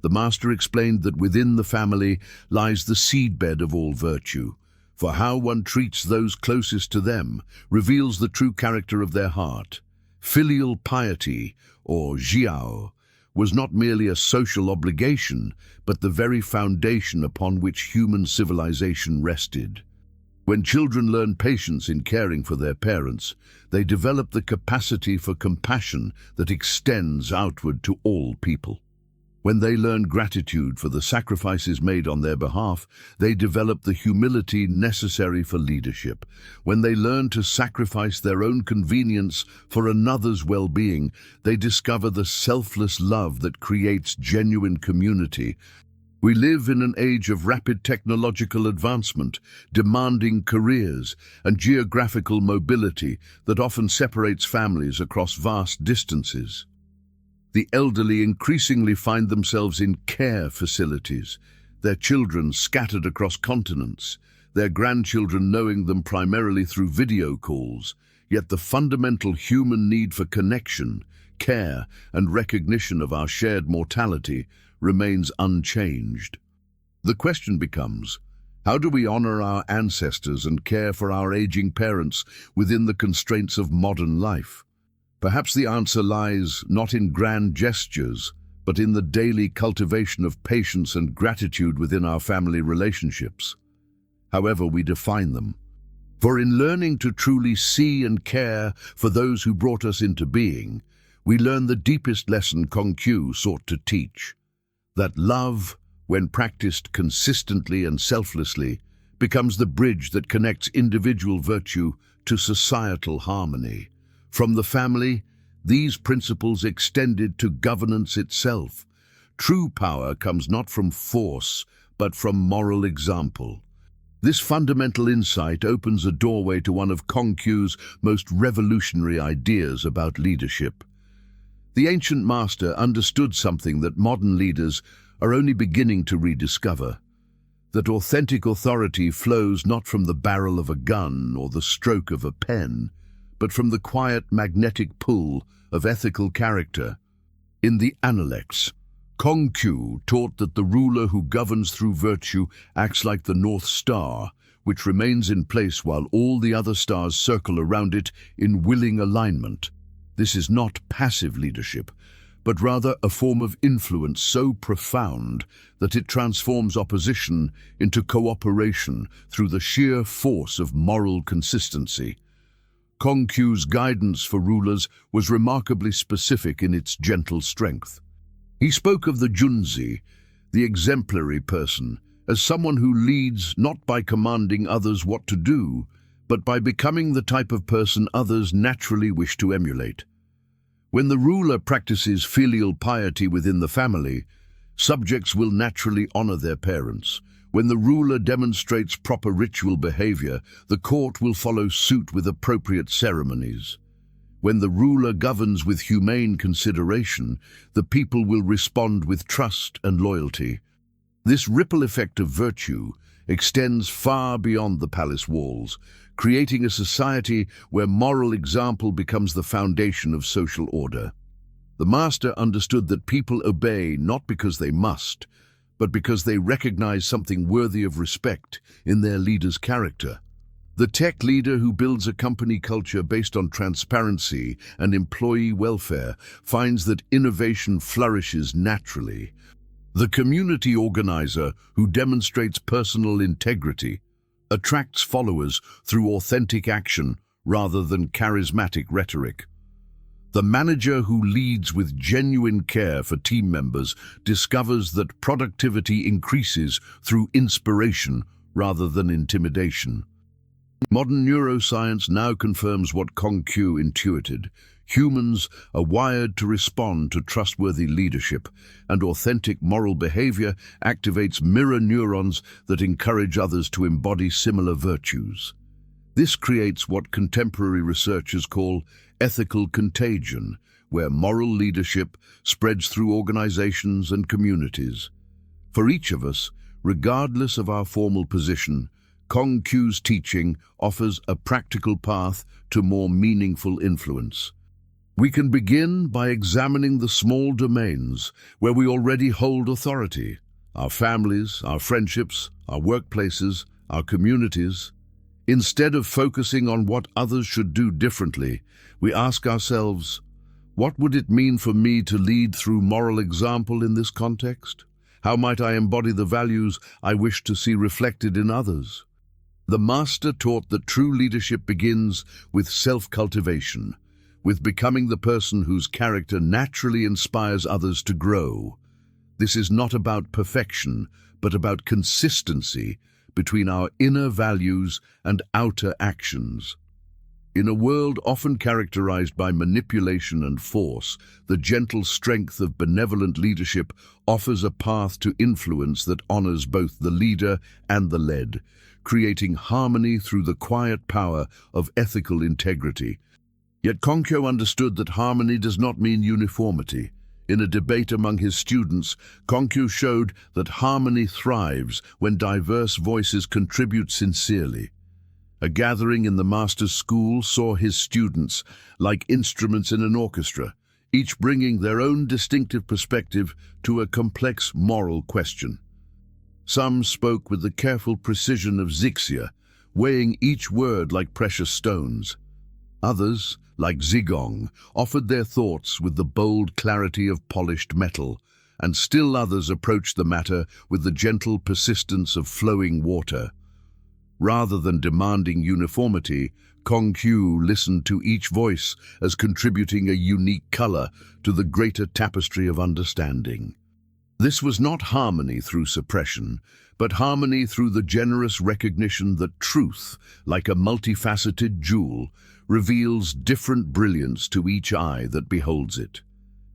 The master explained that within the family lies the seedbed of all virtue, for how one treats those closest to them reveals the true character of their heart. Filial piety, or jiao, was not merely a social obligation, but the very foundation upon which human civilization rested. When children learn patience in caring for their parents, they develop the capacity for compassion that extends outward to all people. When they learn gratitude for the sacrifices made on their behalf, they develop the humility necessary for leadership. When they learn to sacrifice their own convenience for another's well-being, they discover the selfless love that creates genuine community. We live in an age of rapid technological advancement, demanding careers and geographical mobility that often separates families across vast distances. The elderly increasingly find themselves in care facilities, their children scattered across continents, their grandchildren knowing them primarily through video calls, yet the fundamental human need for connection, care, and recognition of our shared mortality remains unchanged. The question becomes, how do we honor our ancestors and care for our aging parents within the constraints of modern life? Perhaps the answer lies not in grand gestures, but in the daily cultivation of patience and gratitude within our family relationships, however we define them. For in learning to truly see and care for those who brought us into being, we learn the deepest lesson Kong Qiu sought to teach, that love, when practiced consistently and selflessly, becomes the bridge that connects individual virtue to societal harmony. From the family, these principles extended to governance itself. True power comes not from force, but from moral example. This fundamental insight opens a doorway to one of Kong Qiu's most revolutionary ideas about leadership. The ancient master understood something that modern leaders are only beginning to rediscover, that authentic authority flows not from the barrel of a gun or the stroke of a pen, but from the quiet magnetic pull of ethical character. In the Analects, Kong Qiu taught that the ruler who governs through virtue acts like the North Star, which remains in place while all the other stars circle around it in willing alignment. This is not passive leadership, but rather a form of influence so profound that it transforms opposition into cooperation through the sheer force of moral consistency. Kong Qiu's guidance for rulers was remarkably specific in its gentle strength. He spoke of the Junzi, the exemplary person, as someone who leads not by commanding others what to do, but by becoming the type of person others naturally wish to emulate. When the ruler practices filial piety within the family, subjects will naturally honor their parents. When the ruler demonstrates proper ritual behavior, the court will follow suit with appropriate ceremonies. When the ruler governs with humane consideration, the people will respond with trust and loyalty. This ripple effect of virtue extends far beyond the palace walls, creating a society where moral example becomes the foundation of social order. The master understood that people obey not because they must, but because they recognize something worthy of respect in their leader's character. The tech leader who builds a company culture based on transparency and employee welfare finds that innovation flourishes naturally. The community organizer who demonstrates personal integrity attracts followers through authentic action rather than charismatic rhetoric. The manager who leads with genuine care for team members discovers that productivity increases through inspiration rather than intimidation. Modern neuroscience now confirms what Kong Qiu intuited. Humans are wired to respond to trustworthy leadership, and authentic moral behavior activates mirror neurons that encourage others to embody similar virtues. This creates what contemporary researchers call ethical contagion, where moral leadership spreads through organizations and communities. For each of us, regardless of our formal position, Kong Qiu's teaching offers a practical path to more meaningful influence. We can begin by examining the small domains where we already hold authority: our families, our friendships, our workplaces, our communities. Instead of focusing on what others should do differently, we ask ourselves, what would it mean for me to lead through moral example in this context? How might I embody the values I wish to see reflected in others? The master taught that true leadership begins with self-cultivation, with becoming the person whose character naturally inspires others to grow. This is not about perfection, but about consistency between our inner values and outer actions. In a world often characterized by manipulation and force, the gentle strength of benevolent leadership offers a path to influence that honors both the leader and the led, creating harmony through the quiet power of ethical integrity. Yet Kong Qiu understood that harmony does not mean uniformity. In a debate among his students, Kong Qiu showed that harmony thrives when diverse voices contribute sincerely. A gathering in the master's school saw his students like instruments in an orchestra, each bringing their own distinctive perspective to a complex moral question. Some spoke with the careful precision of Zixia, weighing each word like precious stones. Others, like Zigong, offered their thoughts with the bold clarity of polished metal, and still others approached the matter with the gentle persistence of flowing water. Rather than demanding uniformity, Kong Qiu listened to each voice as contributing a unique color to the greater tapestry of understanding. This was not harmony through suppression, but harmony through the generous recognition that truth, like a multifaceted jewel, reveals different brilliance to each eye that beholds it.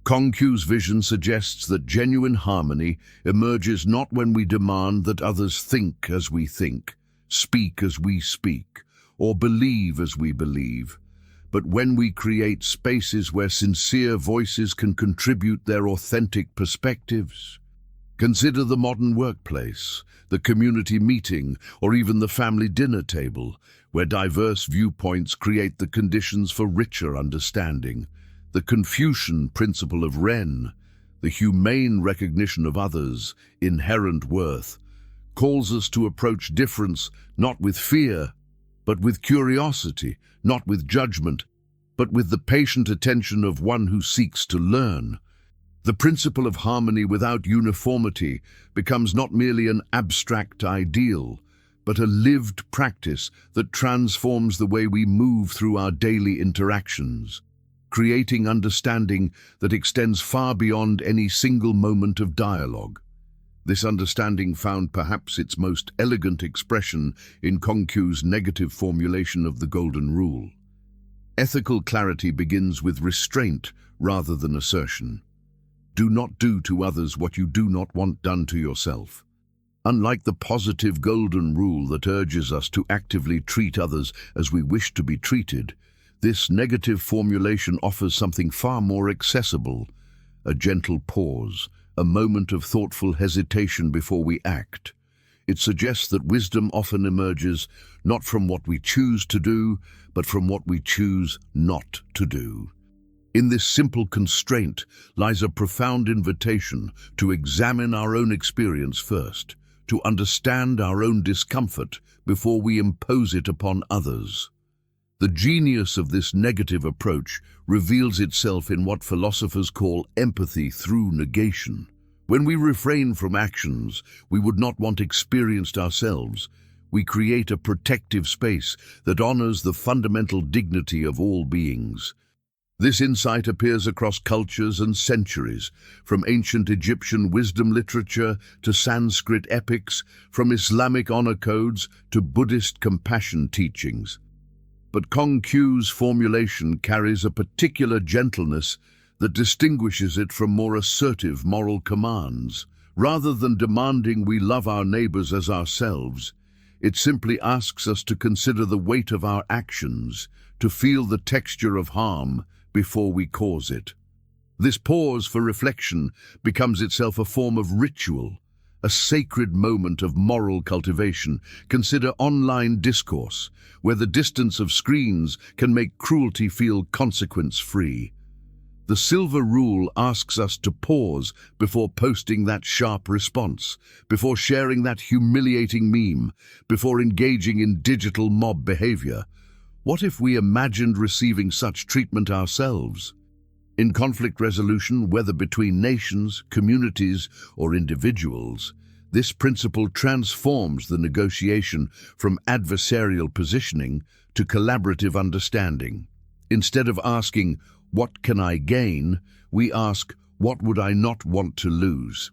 Kong Qiu's vision suggests that genuine harmony emerges not when we demand that others think as we think, speak as we speak, or believe as we believe, but when we create spaces where sincere voices can contribute their authentic perspectives. Consider the modern workplace, the community meeting, or even the family dinner table, where diverse viewpoints create the conditions for richer understanding. The Confucian principle of Ren, the humane recognition of others' inherent worth, calls us to approach difference not with fear, but with curiosity, not with judgment, but with the patient attention of one who seeks to learn. The principle of harmony without uniformity becomes not merely an abstract ideal, but a lived practice that transforms the way we move through our daily interactions, creating understanding that extends far beyond any single moment of dialogue. This understanding found perhaps its most elegant expression in Kong Qiu's negative formulation of the Golden Rule. Ethical clarity begins with restraint rather than assertion. Do not do to others what you do not want done to yourself. Unlike the positive Golden Rule that urges us to actively treat others as we wish to be treated, this negative formulation offers something far more accessible: a gentle pause, a moment of thoughtful hesitation before we act. It suggests that wisdom often emerges not from what we choose to do, but from what we choose not to do. In this simple constraint lies a profound invitation to examine our own experience first, to understand our own discomfort before we impose it upon others. The genius of this negative approach reveals itself in what philosophers call empathy through negation. When we refrain from actions we would not want experienced ourselves, we create a protective space that honors the fundamental dignity of all beings. This insight appears across cultures and centuries, from ancient Egyptian wisdom literature to Sanskrit epics, from Islamic honor codes to Buddhist compassion teachings. But Kong Qiu's formulation carries a particular gentleness that distinguishes it from more assertive moral commands. Rather than demanding we love our neighbors as ourselves, it simply asks us to consider the weight of our actions, to feel the texture of harm before we cause it. This pause for reflection becomes itself a form of ritual, a sacred moment of moral cultivation. Consider online discourse, where the distance of screens can make cruelty feel consequence-free. The Silver Rule asks us to pause before posting that sharp response, before sharing that humiliating meme, before engaging in digital mob behavior. What if we imagined receiving such treatment ourselves? In conflict resolution, whether between nations, communities, or individuals, this principle transforms the negotiation from adversarial positioning to collaborative understanding. Instead of asking, "What can I gain?" we ask, "What would I not want to lose?"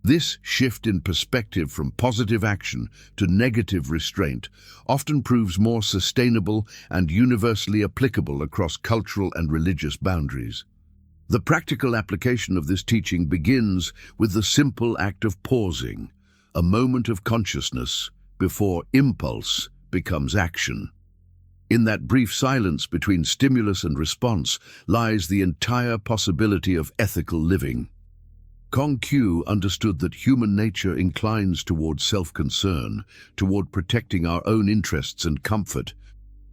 This shift in perspective from positive action to negative restraint often proves more sustainable and universally applicable across cultural and religious boundaries. The practical application of this teaching begins with the simple act of pausing, a moment of consciousness before impulse becomes action. In that brief silence between stimulus and response lies the entire possibility of ethical living. Kong Qiu understood that human nature inclines toward self-concern, toward protecting our own interests and comfort.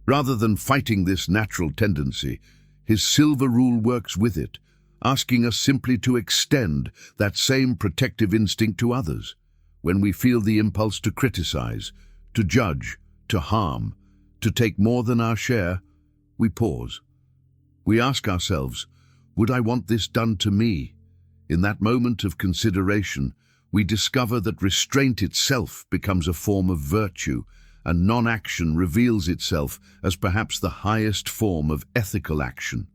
Rather than fighting this natural tendency, his Silver Rule works with it, asking us simply to extend that same protective instinct to others. When we feel the impulse to criticize, to judge, to harm, to take more than our share, we pause. We ask ourselves, would I want this done to me? In that moment of consideration, we discover that restraint itself becomes a form of virtue, and non-action reveals itself as perhaps the highest form of ethical action.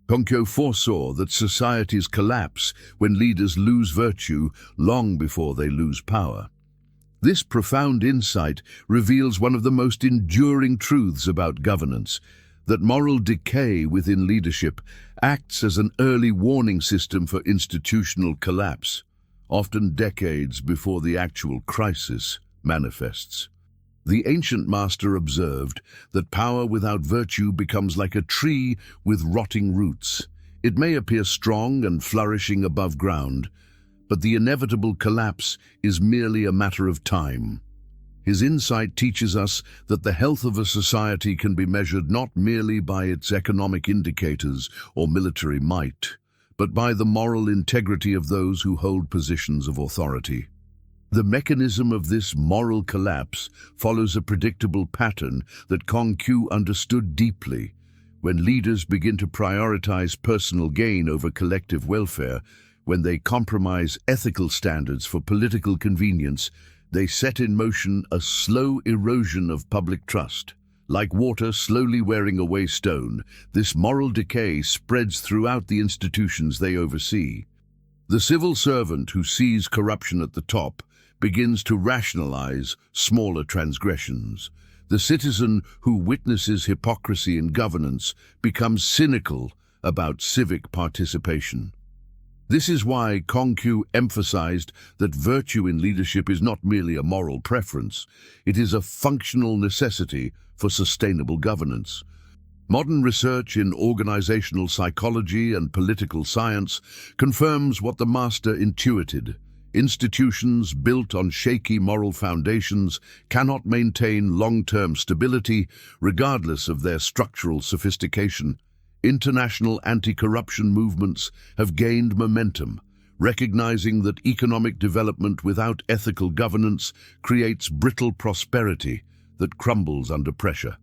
Kong Qiu foresaw that societies collapse when leaders lose virtue long before they lose power. This profound insight reveals one of the most enduring truths about governance, that moral decay within leadership acts as an early warning system for institutional collapse, often decades before the actual crisis manifests. The ancient master observed that power without virtue becomes like a tree with rotting roots. It may appear strong and flourishing above ground, but the inevitable collapse is merely a matter of time. His insight teaches us that the health of a society can be measured not merely by its economic indicators or military might, but by the moral integrity of those who hold positions of authority. The mechanism of this moral collapse follows a predictable pattern that Kong Qiu understood deeply. When leaders begin to prioritize personal gain over collective welfare, when they compromise ethical standards for political convenience, They set in motion a slow erosion of public trust. Like water slowly wearing away stone, this moral decay spreads throughout the institutions they oversee. The civil servant who sees corruption at the top begins to rationalize smaller transgressions. The citizen who witnesses hypocrisy in governance becomes cynical about civic participation. This is why Kong Qiu emphasized that virtue in leadership is not merely a moral preference, it is a functional necessity for sustainable governance. Modern research in organizational psychology and political science confirms what the master intuited. Institutions built on shaky moral foundations cannot maintain long-term stability regardless of their structural sophistication. International anti-corruption movements have gained momentum, recognizing that economic development without ethical governance creates brittle prosperity that crumbles under pressure.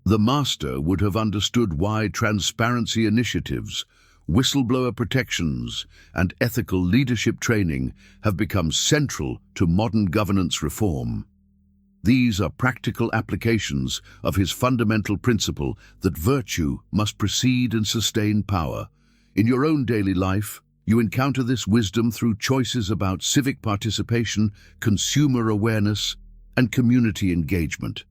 The master would have understood why transparency initiatives, whistleblower protections, and ethical leadership training have become central to modern governance reform. These are practical applications of his fundamental principle that virtue must precede and sustain power. In your own daily life, you encounter this wisdom through choices about civic participation, consumer awareness, and community engagement.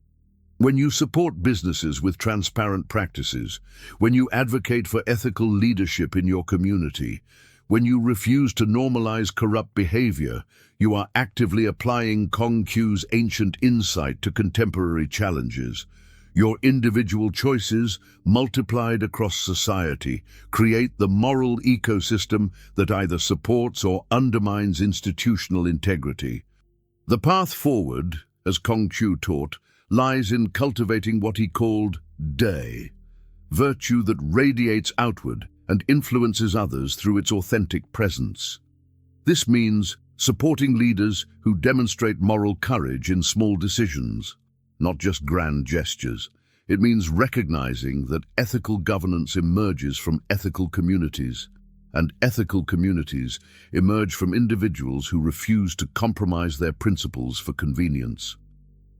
When you support businesses with transparent practices, when you advocate for ethical leadership in your community, when you refuse to normalize corrupt behavior, you are actively applying Kong Qiu's ancient insight to contemporary challenges. Your individual choices, multiplied across society, create the moral ecosystem that either supports or undermines institutional integrity. The path forward, as Kong Qiu taught, lies in cultivating what he called day, virtue that radiates outward and influences others through its authentic presence. This means supporting leaders who demonstrate moral courage in small decisions, not just grand gestures. It means recognizing that ethical governance emerges from ethical communities, and ethical communities emerge from individuals who refuse to compromise their principles for convenience.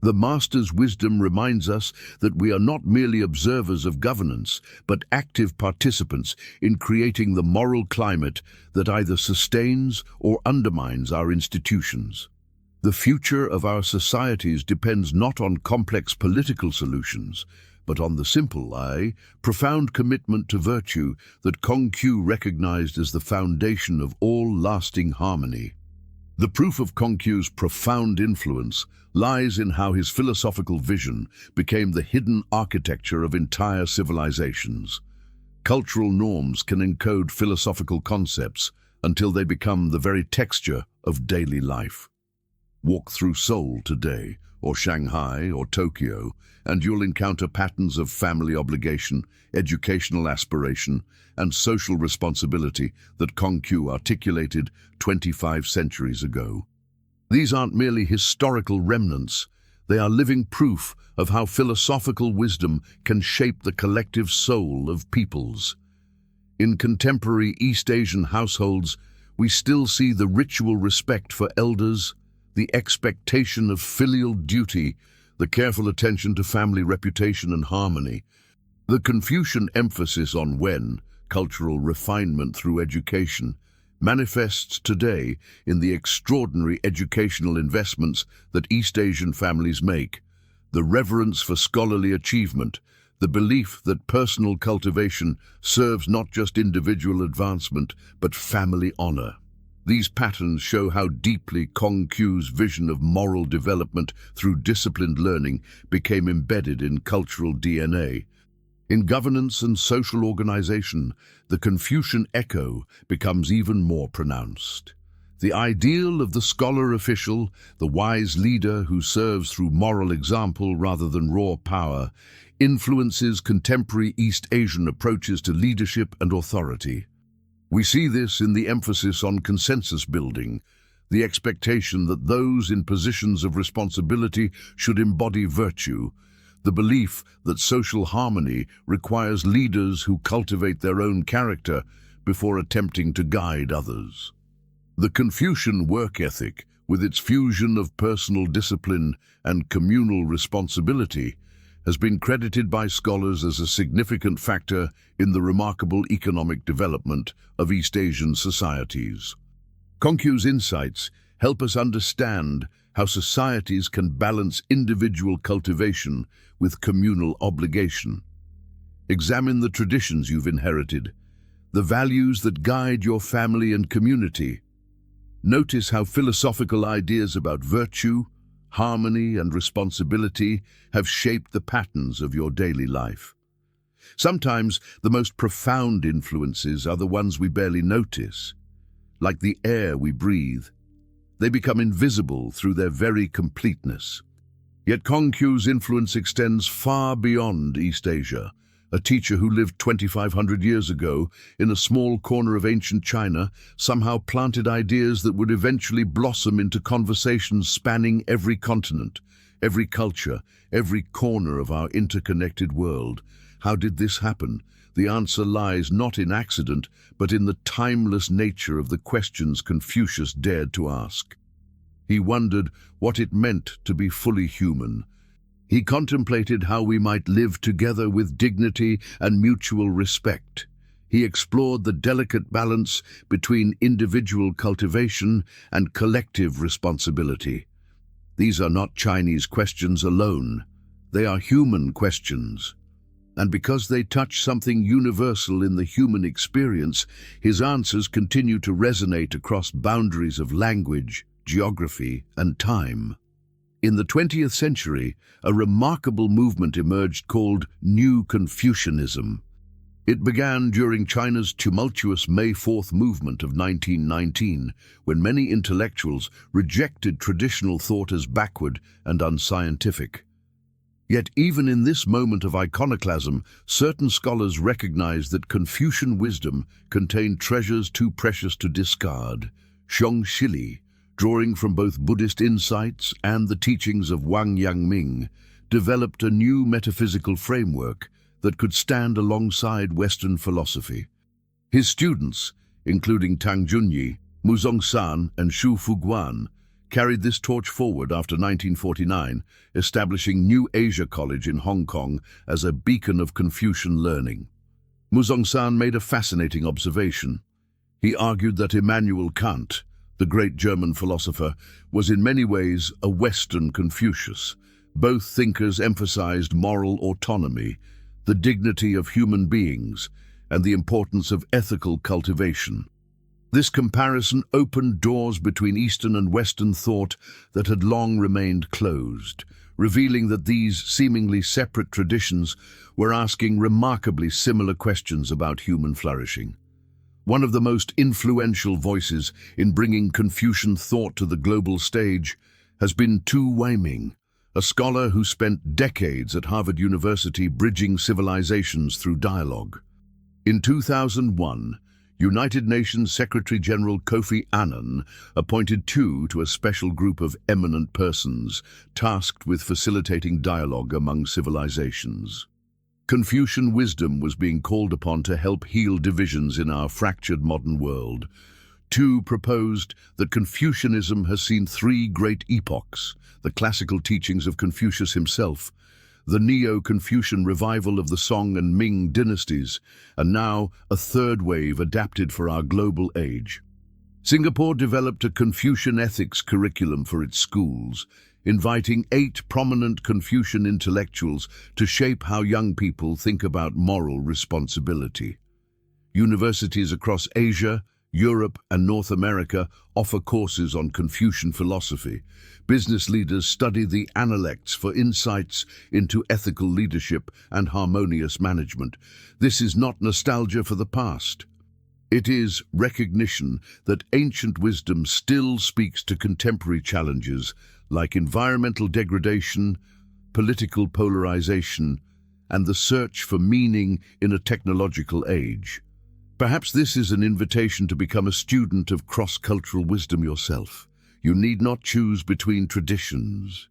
The Master's wisdom reminds us that we are not merely observers of governance, but active participants in creating the moral climate that either sustains or undermines our institutions. The future of our societies depends not on complex political solutions, but on the simple, profound commitment to virtue that Kong Qiu recognized as the foundation of all lasting harmony. The proof of Kong Qiu's profound influence lies in how his philosophical vision became the hidden architecture of entire civilizations. Cultural norms can encode philosophical concepts until they become the very texture of daily life. Walk through Seoul today, or Shanghai, or Tokyo, and you'll encounter patterns of family obligation, educational aspiration, and social responsibility that Kong Qiu articulated 25 centuries ago. These aren't merely historical remnants, they are living proof of how philosophical wisdom can shape the collective soul of peoples. In contemporary East Asian households, we still see the ritual respect for elders, the expectation of filial duty, the careful attention to family reputation and harmony. The Confucian emphasis on wen, cultural refinement through education, manifests today in the extraordinary educational investments that East Asian families make, the reverence for scholarly achievement, the belief that personal cultivation serves not just individual advancement but family honor. These patterns show how deeply Kong Qiu's vision of moral development through disciplined learning became embedded in cultural DNA. In governance and social organization, the Confucian echo becomes even more pronounced. The ideal of the scholar official, the wise leader who serves through moral example rather than raw power, influences contemporary East Asian approaches to leadership and authority. We see this in the emphasis on consensus building, the expectation that those in positions of responsibility should embody virtue, the belief that social harmony requires leaders who cultivate their own character before attempting to guide others. The Confucian work ethic, with its fusion of personal discipline and communal responsibility, has been credited by scholars as a significant factor in the remarkable economic development of East Asian societies. Kong Qiu's insights help us understand how societies can balance individual cultivation with communal obligation. Examine the traditions you've inherited, the values that guide your family and community. Notice how philosophical ideas about virtue, harmony, and responsibility have shaped the patterns of your daily life. Sometimes the most profound influences are the ones we barely notice, like the air we breathe. They become invisible through their very completeness. Yet Kong Qiu's influence extends far beyond East Asia. A teacher who lived 2,500 years ago in a small corner of ancient China somehow planted ideas that would eventually blossom into conversations spanning every continent, every culture, every corner of our interconnected world. How did this happen? The answer lies not in accident, but in the timeless nature of the questions Confucius dared to ask. He wondered what it meant to be fully human. He contemplated how we might live together with dignity and mutual respect. He explored the delicate balance between individual cultivation and collective responsibility. These are not Chinese questions alone. They are human questions. And because they touch something universal in the human experience, his answers continue to resonate across boundaries of language, geography, and time. In the 20th century, a remarkable movement emerged called New Confucianism. It began during China's tumultuous May 4th movement of 1919, when many intellectuals rejected traditional thought as backward and unscientific. Yet even in this moment of iconoclasm, certain scholars recognized that Confucian wisdom contained treasures too precious to discard. Zhongxili, drawing from both Buddhist insights and the teachings of Wang Yangming, developed a new metaphysical framework that could stand alongside Western philosophy. His students, including Tang Junyi, Mu Zongsan, and Xu Fuguan, carried this torch forward after 1949, establishing New Asia College in Hong Kong as a beacon of Confucian learning. Mu Zongsan made a fascinating observation. He argued that Immanuel Kant, the great German philosopher, was in many ways a Western Confucius. Both thinkers emphasized moral autonomy, the dignity of human beings, and the importance of ethical cultivation. This comparison opened doors between Eastern and Western thought that had long remained closed, revealing that these seemingly separate traditions were asking remarkably similar questions about human flourishing. One of the most influential voices in bringing Confucian thought to the global stage has been Tu Weiming, a scholar who spent decades at Harvard University bridging civilizations through dialogue. In 2001, United Nations Secretary-General Kofi Annan appointed Tu to a special group of eminent persons tasked with facilitating dialogue among civilizations. Confucian wisdom was being called upon to help heal divisions in our fractured modern world. Tu proposed that Confucianism has seen three great epochs: the classical teachings of Confucius himself, the Neo-Confucian revival of the Song and Ming dynasties, and now a third wave adapted for our global age. Singapore developed a Confucian ethics curriculum for its schools, inviting 8 prominent Confucian intellectuals to shape how young people think about moral responsibility. Universities across Asia, Europe, and North America offer courses on Confucian philosophy. Business leaders study the Analects for insights into ethical leadership and harmonious management. This is not nostalgia for the past. It is recognition that ancient wisdom still speaks to contemporary challenges like environmental degradation, political polarization, and the search for meaning in a technological age. Perhaps this is an invitation to become a student of cross-cultural wisdom yourself. You need not choose between traditions.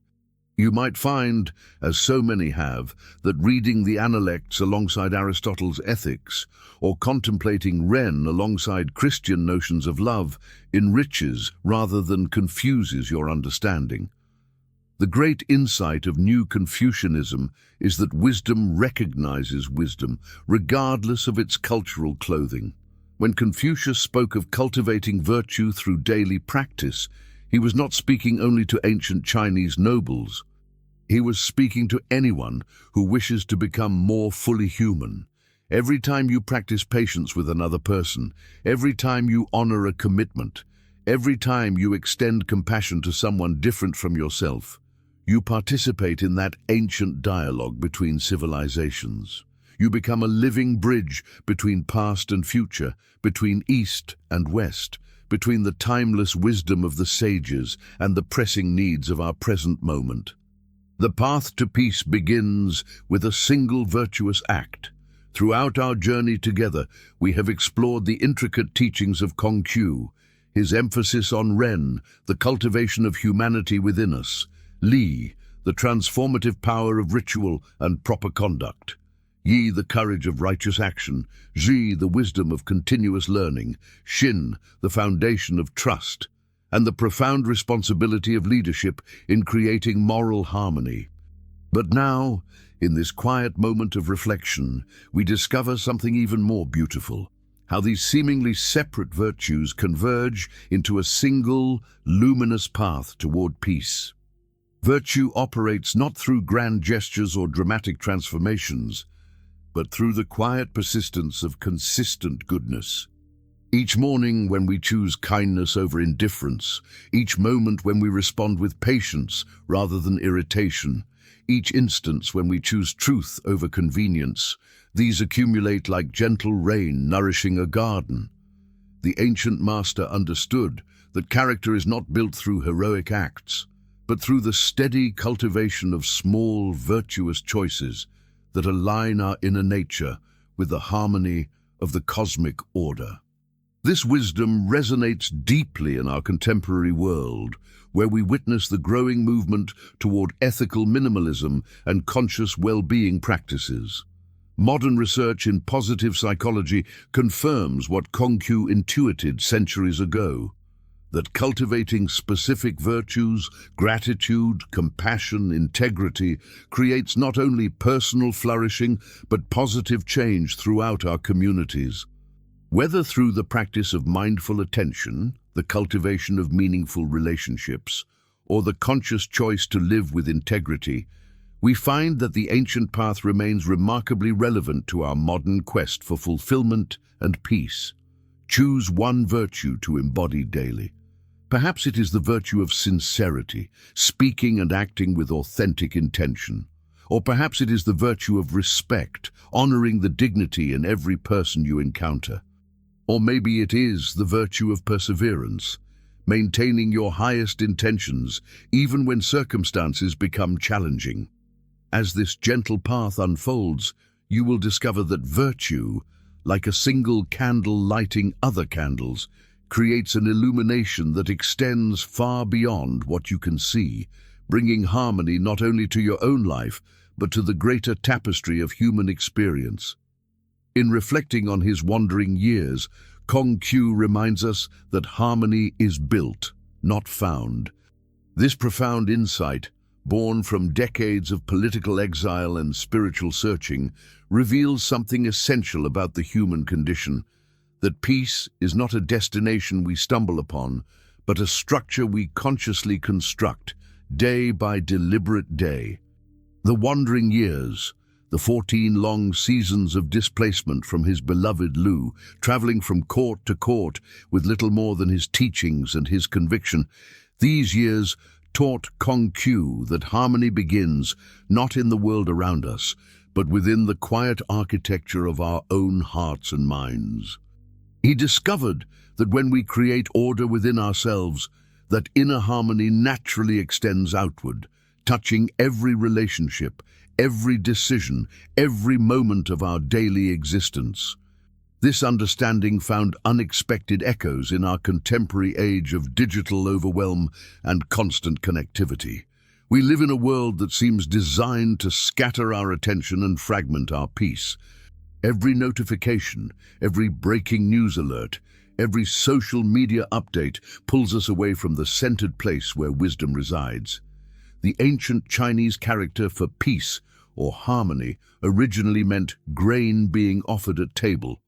You might find, as so many have, that reading the Analects alongside Aristotle's Ethics, or contemplating Ren alongside Christian notions of love, enriches rather than confuses your understanding. The great insight of new Confucianism is that wisdom recognizes wisdom, regardless of its cultural clothing. When Confucius spoke of cultivating virtue through daily practice, he was not speaking only to ancient Chinese nobles. He was speaking to anyone who wishes to become more fully human. Every time you practice patience with another person, every time you honor a commitment, every time you extend compassion to someone different from yourself, you participate in that ancient dialogue between civilizations. You become a living bridge between past and future, between East and West, between the timeless wisdom of the sages and the pressing needs of our present moment. The path to peace begins with a single virtuous act. Throughout our journey together, we have explored the intricate teachings of Kong Qiu, his emphasis on Ren, the cultivation of humanity within us, Li, the transformative power of ritual and proper conduct, Yi, the courage of righteous action, Zhi, the wisdom of continuous learning, Xin, the foundation of trust, and the profound responsibility of leadership in creating moral harmony. But now, in this quiet moment of reflection, we discover something even more beautiful: how these seemingly separate virtues converge into a single, luminous path toward peace. Virtue operates not through grand gestures or dramatic transformations, but through the quiet persistence of consistent goodness. Each morning when we choose kindness over indifference, each moment when we respond with patience rather than irritation, each instance when we choose truth over convenience, these accumulate like gentle rain nourishing a garden. The ancient master understood that character is not built through heroic acts, but through the steady cultivation of small, virtuous choices that align our inner nature with the harmony of the cosmic order. This wisdom resonates deeply in our contemporary world, where we witness the growing movement toward ethical minimalism and conscious well-being practices. Modern research in positive psychology confirms what Kong Qiu intuited centuries ago, that cultivating specific virtues, gratitude, compassion, integrity, creates not only personal flourishing, but positive change throughout our communities. Whether through the practice of mindful attention, the cultivation of meaningful relationships, or the conscious choice to live with integrity, we find that the ancient path remains remarkably relevant to our modern quest for fulfillment and peace. Choose one virtue to embody daily. Perhaps it is the virtue of sincerity, speaking and acting with authentic intention. Or perhaps it is the virtue of respect, honoring the dignity in every person you encounter. Or maybe it is the virtue of perseverance, maintaining your highest intentions even when circumstances become challenging. As this gentle path unfolds, you will discover that virtue, like a single candle lighting other candles, creates an illumination that extends far beyond what you can see, bringing harmony not only to your own life, but to the greater tapestry of human experience. In reflecting on his wandering years, Kong Qiu reminds us that harmony is built, not found. This profound insight, born from decades of political exile and spiritual searching, reveals something essential about the human condition: that peace is not a destination we stumble upon, but a structure we consciously construct, day by deliberate day. The wandering years, the 14 long seasons of displacement from his beloved Lu, traveling from court to court with little more than his teachings and his conviction, these years taught Kong Qiu that harmony begins not in the world around us, but within the quiet architecture of our own hearts and minds. He discovered that when we create order within ourselves, that inner harmony naturally extends outward, touching every relationship, every decision, every moment of our daily existence. This understanding found unexpected echoes in our contemporary age of digital overwhelm and constant connectivity. We live in a world that seems designed to scatter our attention and fragment our peace. Every notification, every breaking news alert, every social media update pulls us away from the centered place where wisdom resides. The ancient Chinese character for peace or harmony originally meant grain being offered at table,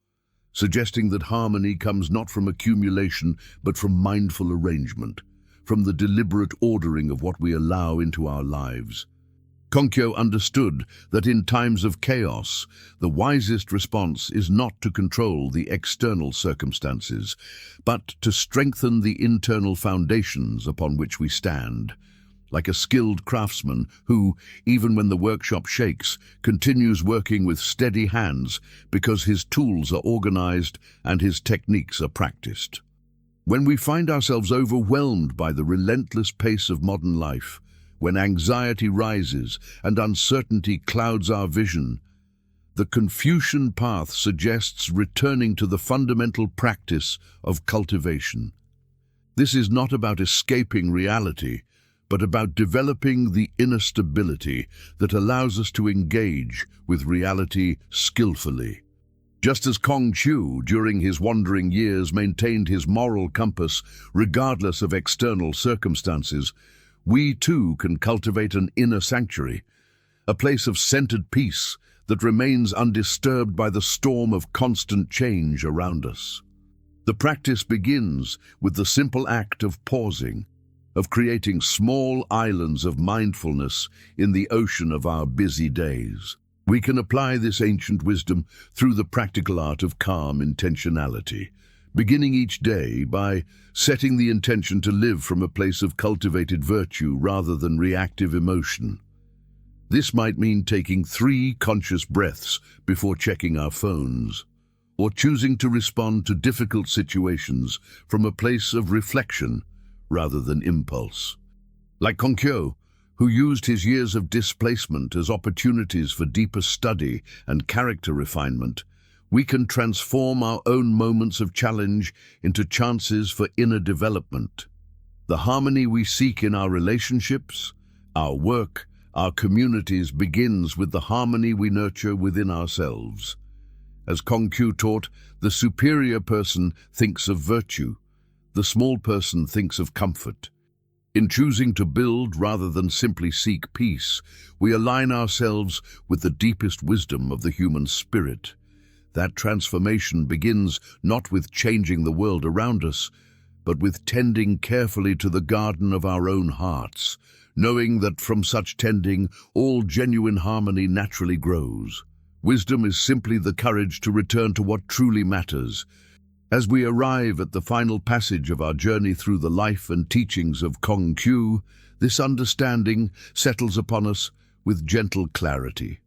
suggesting that harmony comes not from accumulation but from mindful arrangement, from the deliberate ordering of what we allow into our lives. Kong Qiu understood that in times of chaos, the wisest response is not to control the external circumstances, but to strengthen the internal foundations upon which we stand. Like a skilled craftsman who, even when the workshop shakes, continues working with steady hands because his tools are organized and his techniques are practiced. When we find ourselves overwhelmed by the relentless pace of modern life, when anxiety rises and uncertainty clouds our vision, the Confucian path suggests returning to the fundamental practice of cultivation. This is not about escaping reality, but about developing the inner stability that allows us to engage with reality skillfully. Just as Kong Qiu, during his wandering years, maintained his moral compass regardless of external circumstances, we too can cultivate an inner sanctuary, a place of centered peace that remains undisturbed by the storm of constant change around us. The practice begins with the simple act of pausing, of creating small islands of mindfulness in the ocean of our busy days. We can apply this ancient wisdom through the practical art of calm intentionality, beginning each day by setting the intention to live from a place of cultivated virtue rather than reactive emotion. This might mean taking 3 conscious breaths before checking our phones, or choosing to respond to difficult situations from a place of reflection rather than impulse. Like Kong Qiu, who used his years of displacement as opportunities for deeper study and character refinement, we can transform our own moments of challenge into chances for inner development. The harmony we seek in our relationships, our work, our communities begins with the harmony we nurture within ourselves. As Kong Qiu taught, the superior person thinks of virtue, the small person thinks of comfort. In choosing to build rather than simply seek peace, we align ourselves with the deepest wisdom of the human spirit. That transformation begins not with changing the world around us, but with tending carefully to the garden of our own hearts, knowing that from such tending, all genuine harmony naturally grows. Wisdom is simply the courage to return to what truly matters. As we arrive at the final passage of our journey through the life and teachings of Kong Qiu, this understanding settles upon us with gentle clarity.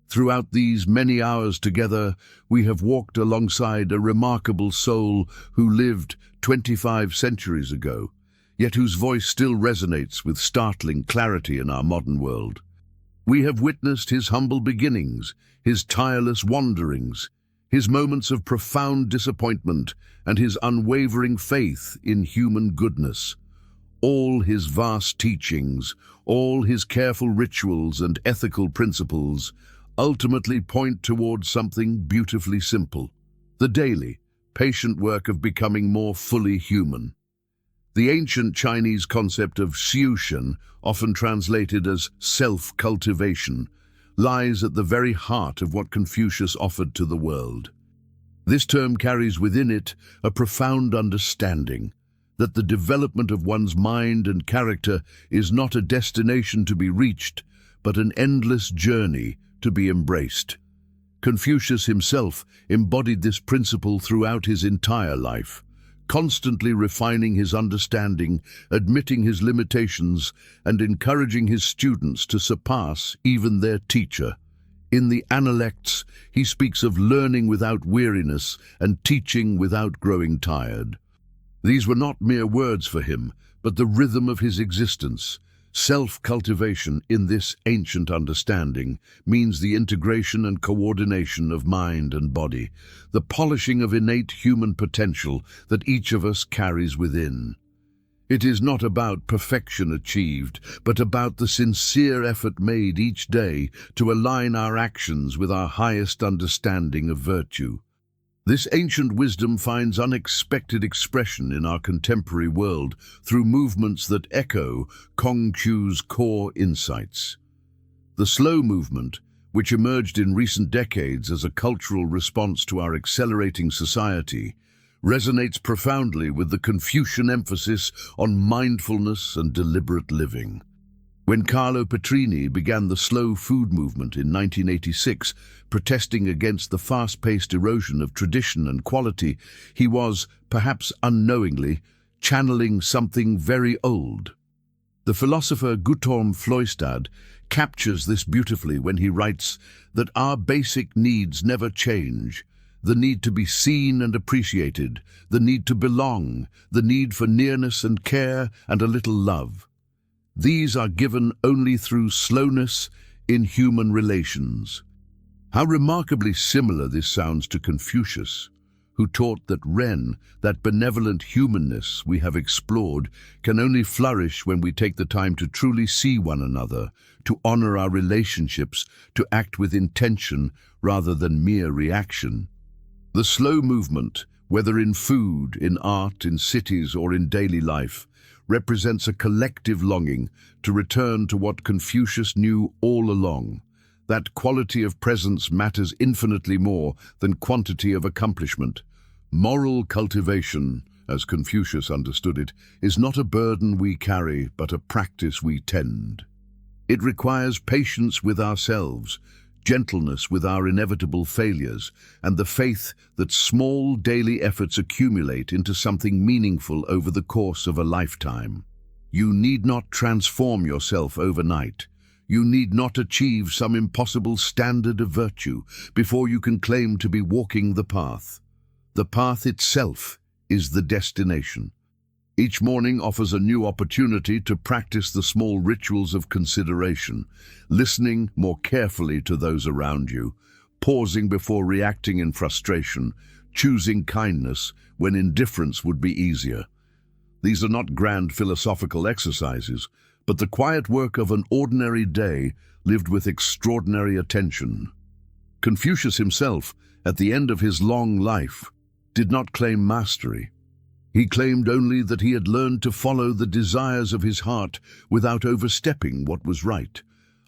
Throughout these many hours together, we have walked alongside a remarkable soul who lived 25 centuries ago, yet whose voice still resonates with startling clarity in our modern world. We have witnessed his humble beginnings, his tireless wanderings, his moments of profound disappointment, and his unwavering faith in human goodness. All his vast teachings, all his careful rituals and ethical principles ultimately point towards something beautifully simple: the daily, patient work of becoming more fully human. The ancient Chinese concept of xiushen, often translated as self-cultivation, lies at the very heart of what Confucius offered to the world. This term carries within it a profound understanding that the development of one's mind and character is not a destination to be reached, but an endless journey to be embraced. Confucius himself embodied this principle throughout his entire life, constantly refining his understanding, admitting his limitations, and encouraging his students to surpass even their teacher. In the Analects, he speaks of learning without weariness and teaching without growing tired. These were not mere words for him, but the rhythm of his existence. Self-cultivation, in this ancient understanding, means the integration and coordination of mind and body, the polishing of innate human potential that each of us carries within. It is not about perfection achieved, but about the sincere effort made each day to align our actions with our highest understanding of virtue. This ancient wisdom finds unexpected expression in our contemporary world through movements that echo Kong Qiu's core insights. The slow movement, which emerged in recent decades as a cultural response to our accelerating society, resonates profoundly with the Confucian emphasis on mindfulness and deliberate living. When Carlo Petrini began the slow food movement in 1986, protesting against the fast-paced erosion of tradition and quality, he was, perhaps unknowingly, channeling something very old. The philosopher Guttorm Floistad captures this beautifully when he writes that our basic needs never change: the need to be seen and appreciated, the need to belong, the need for nearness and care and a little love. These are given only through slowness in human relations. How remarkably similar this sounds to Confucius, who taught that Ren, that benevolent humanness we have explored, can only flourish when we take the time to truly see one another, to honor our relationships, to act with intention rather than mere reaction. The slow movement, whether in food, in art, in cities, or in daily life, represents a collective longing to return to what Confucius knew all along: that quality of presence matters infinitely more than quantity of accomplishment. Moral cultivation, as Confucius understood it, is not a burden we carry, but a practice we tend. It requires patience with ourselves, gentleness with our inevitable failures, and the faith that small daily efforts accumulate into something meaningful over the course of a lifetime. You need not transform yourself overnight. You need not achieve some impossible standard of virtue before you can claim to be walking the path. The path itself is the destination. Each morning offers a new opportunity to practice the small rituals of consideration, listening more carefully to those around you, pausing before reacting in frustration, choosing kindness when indifference would be easier. These are not grand philosophical exercises, but the quiet work of an ordinary day lived with extraordinary attention. Confucius himself, at the end of his long life, did not claim mastery. He claimed only that he had learned to follow the desires of his heart without overstepping what was right.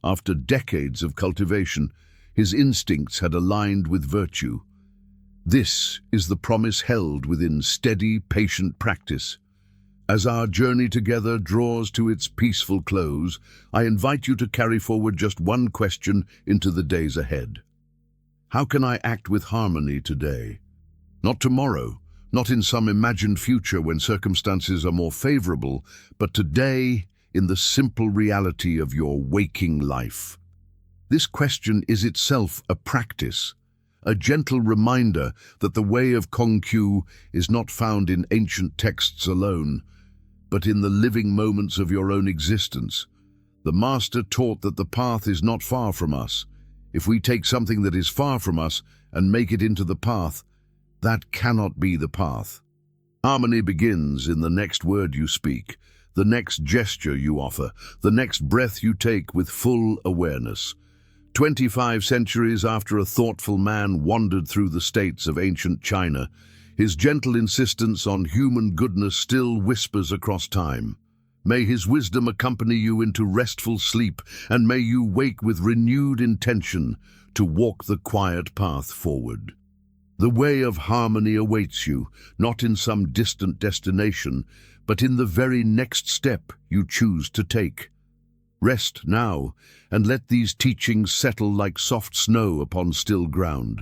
After decades of cultivation, his instincts had aligned with virtue. This is the promise held within steady, patient practice. As our journey together draws to its peaceful close, I invite you to carry forward just one question into the days ahead. How can I act with harmony today? Not tomorrow, not in some imagined future when circumstances are more favorable, but today in the simple reality of your waking life. This question is itself a practice, a gentle reminder that the way of Kong Qiu is not found in ancient texts alone, but in the living moments of your own existence. The Master taught that the path is not far from us. If we take something that is far from us and make it into the path, that cannot be the path. Harmony begins in the next word you speak, the next gesture you offer, the next breath you take with full awareness. 25 centuries after a thoughtful man wandered through the states of ancient China, his gentle insistence on human goodness still whispers across time. May his wisdom accompany you into restful sleep, and may you wake with renewed intention to walk the quiet path forward. The way of harmony awaits you, not in some distant destination, but in the very next step you choose to take. Rest now, and let these teachings settle like soft snow upon still ground.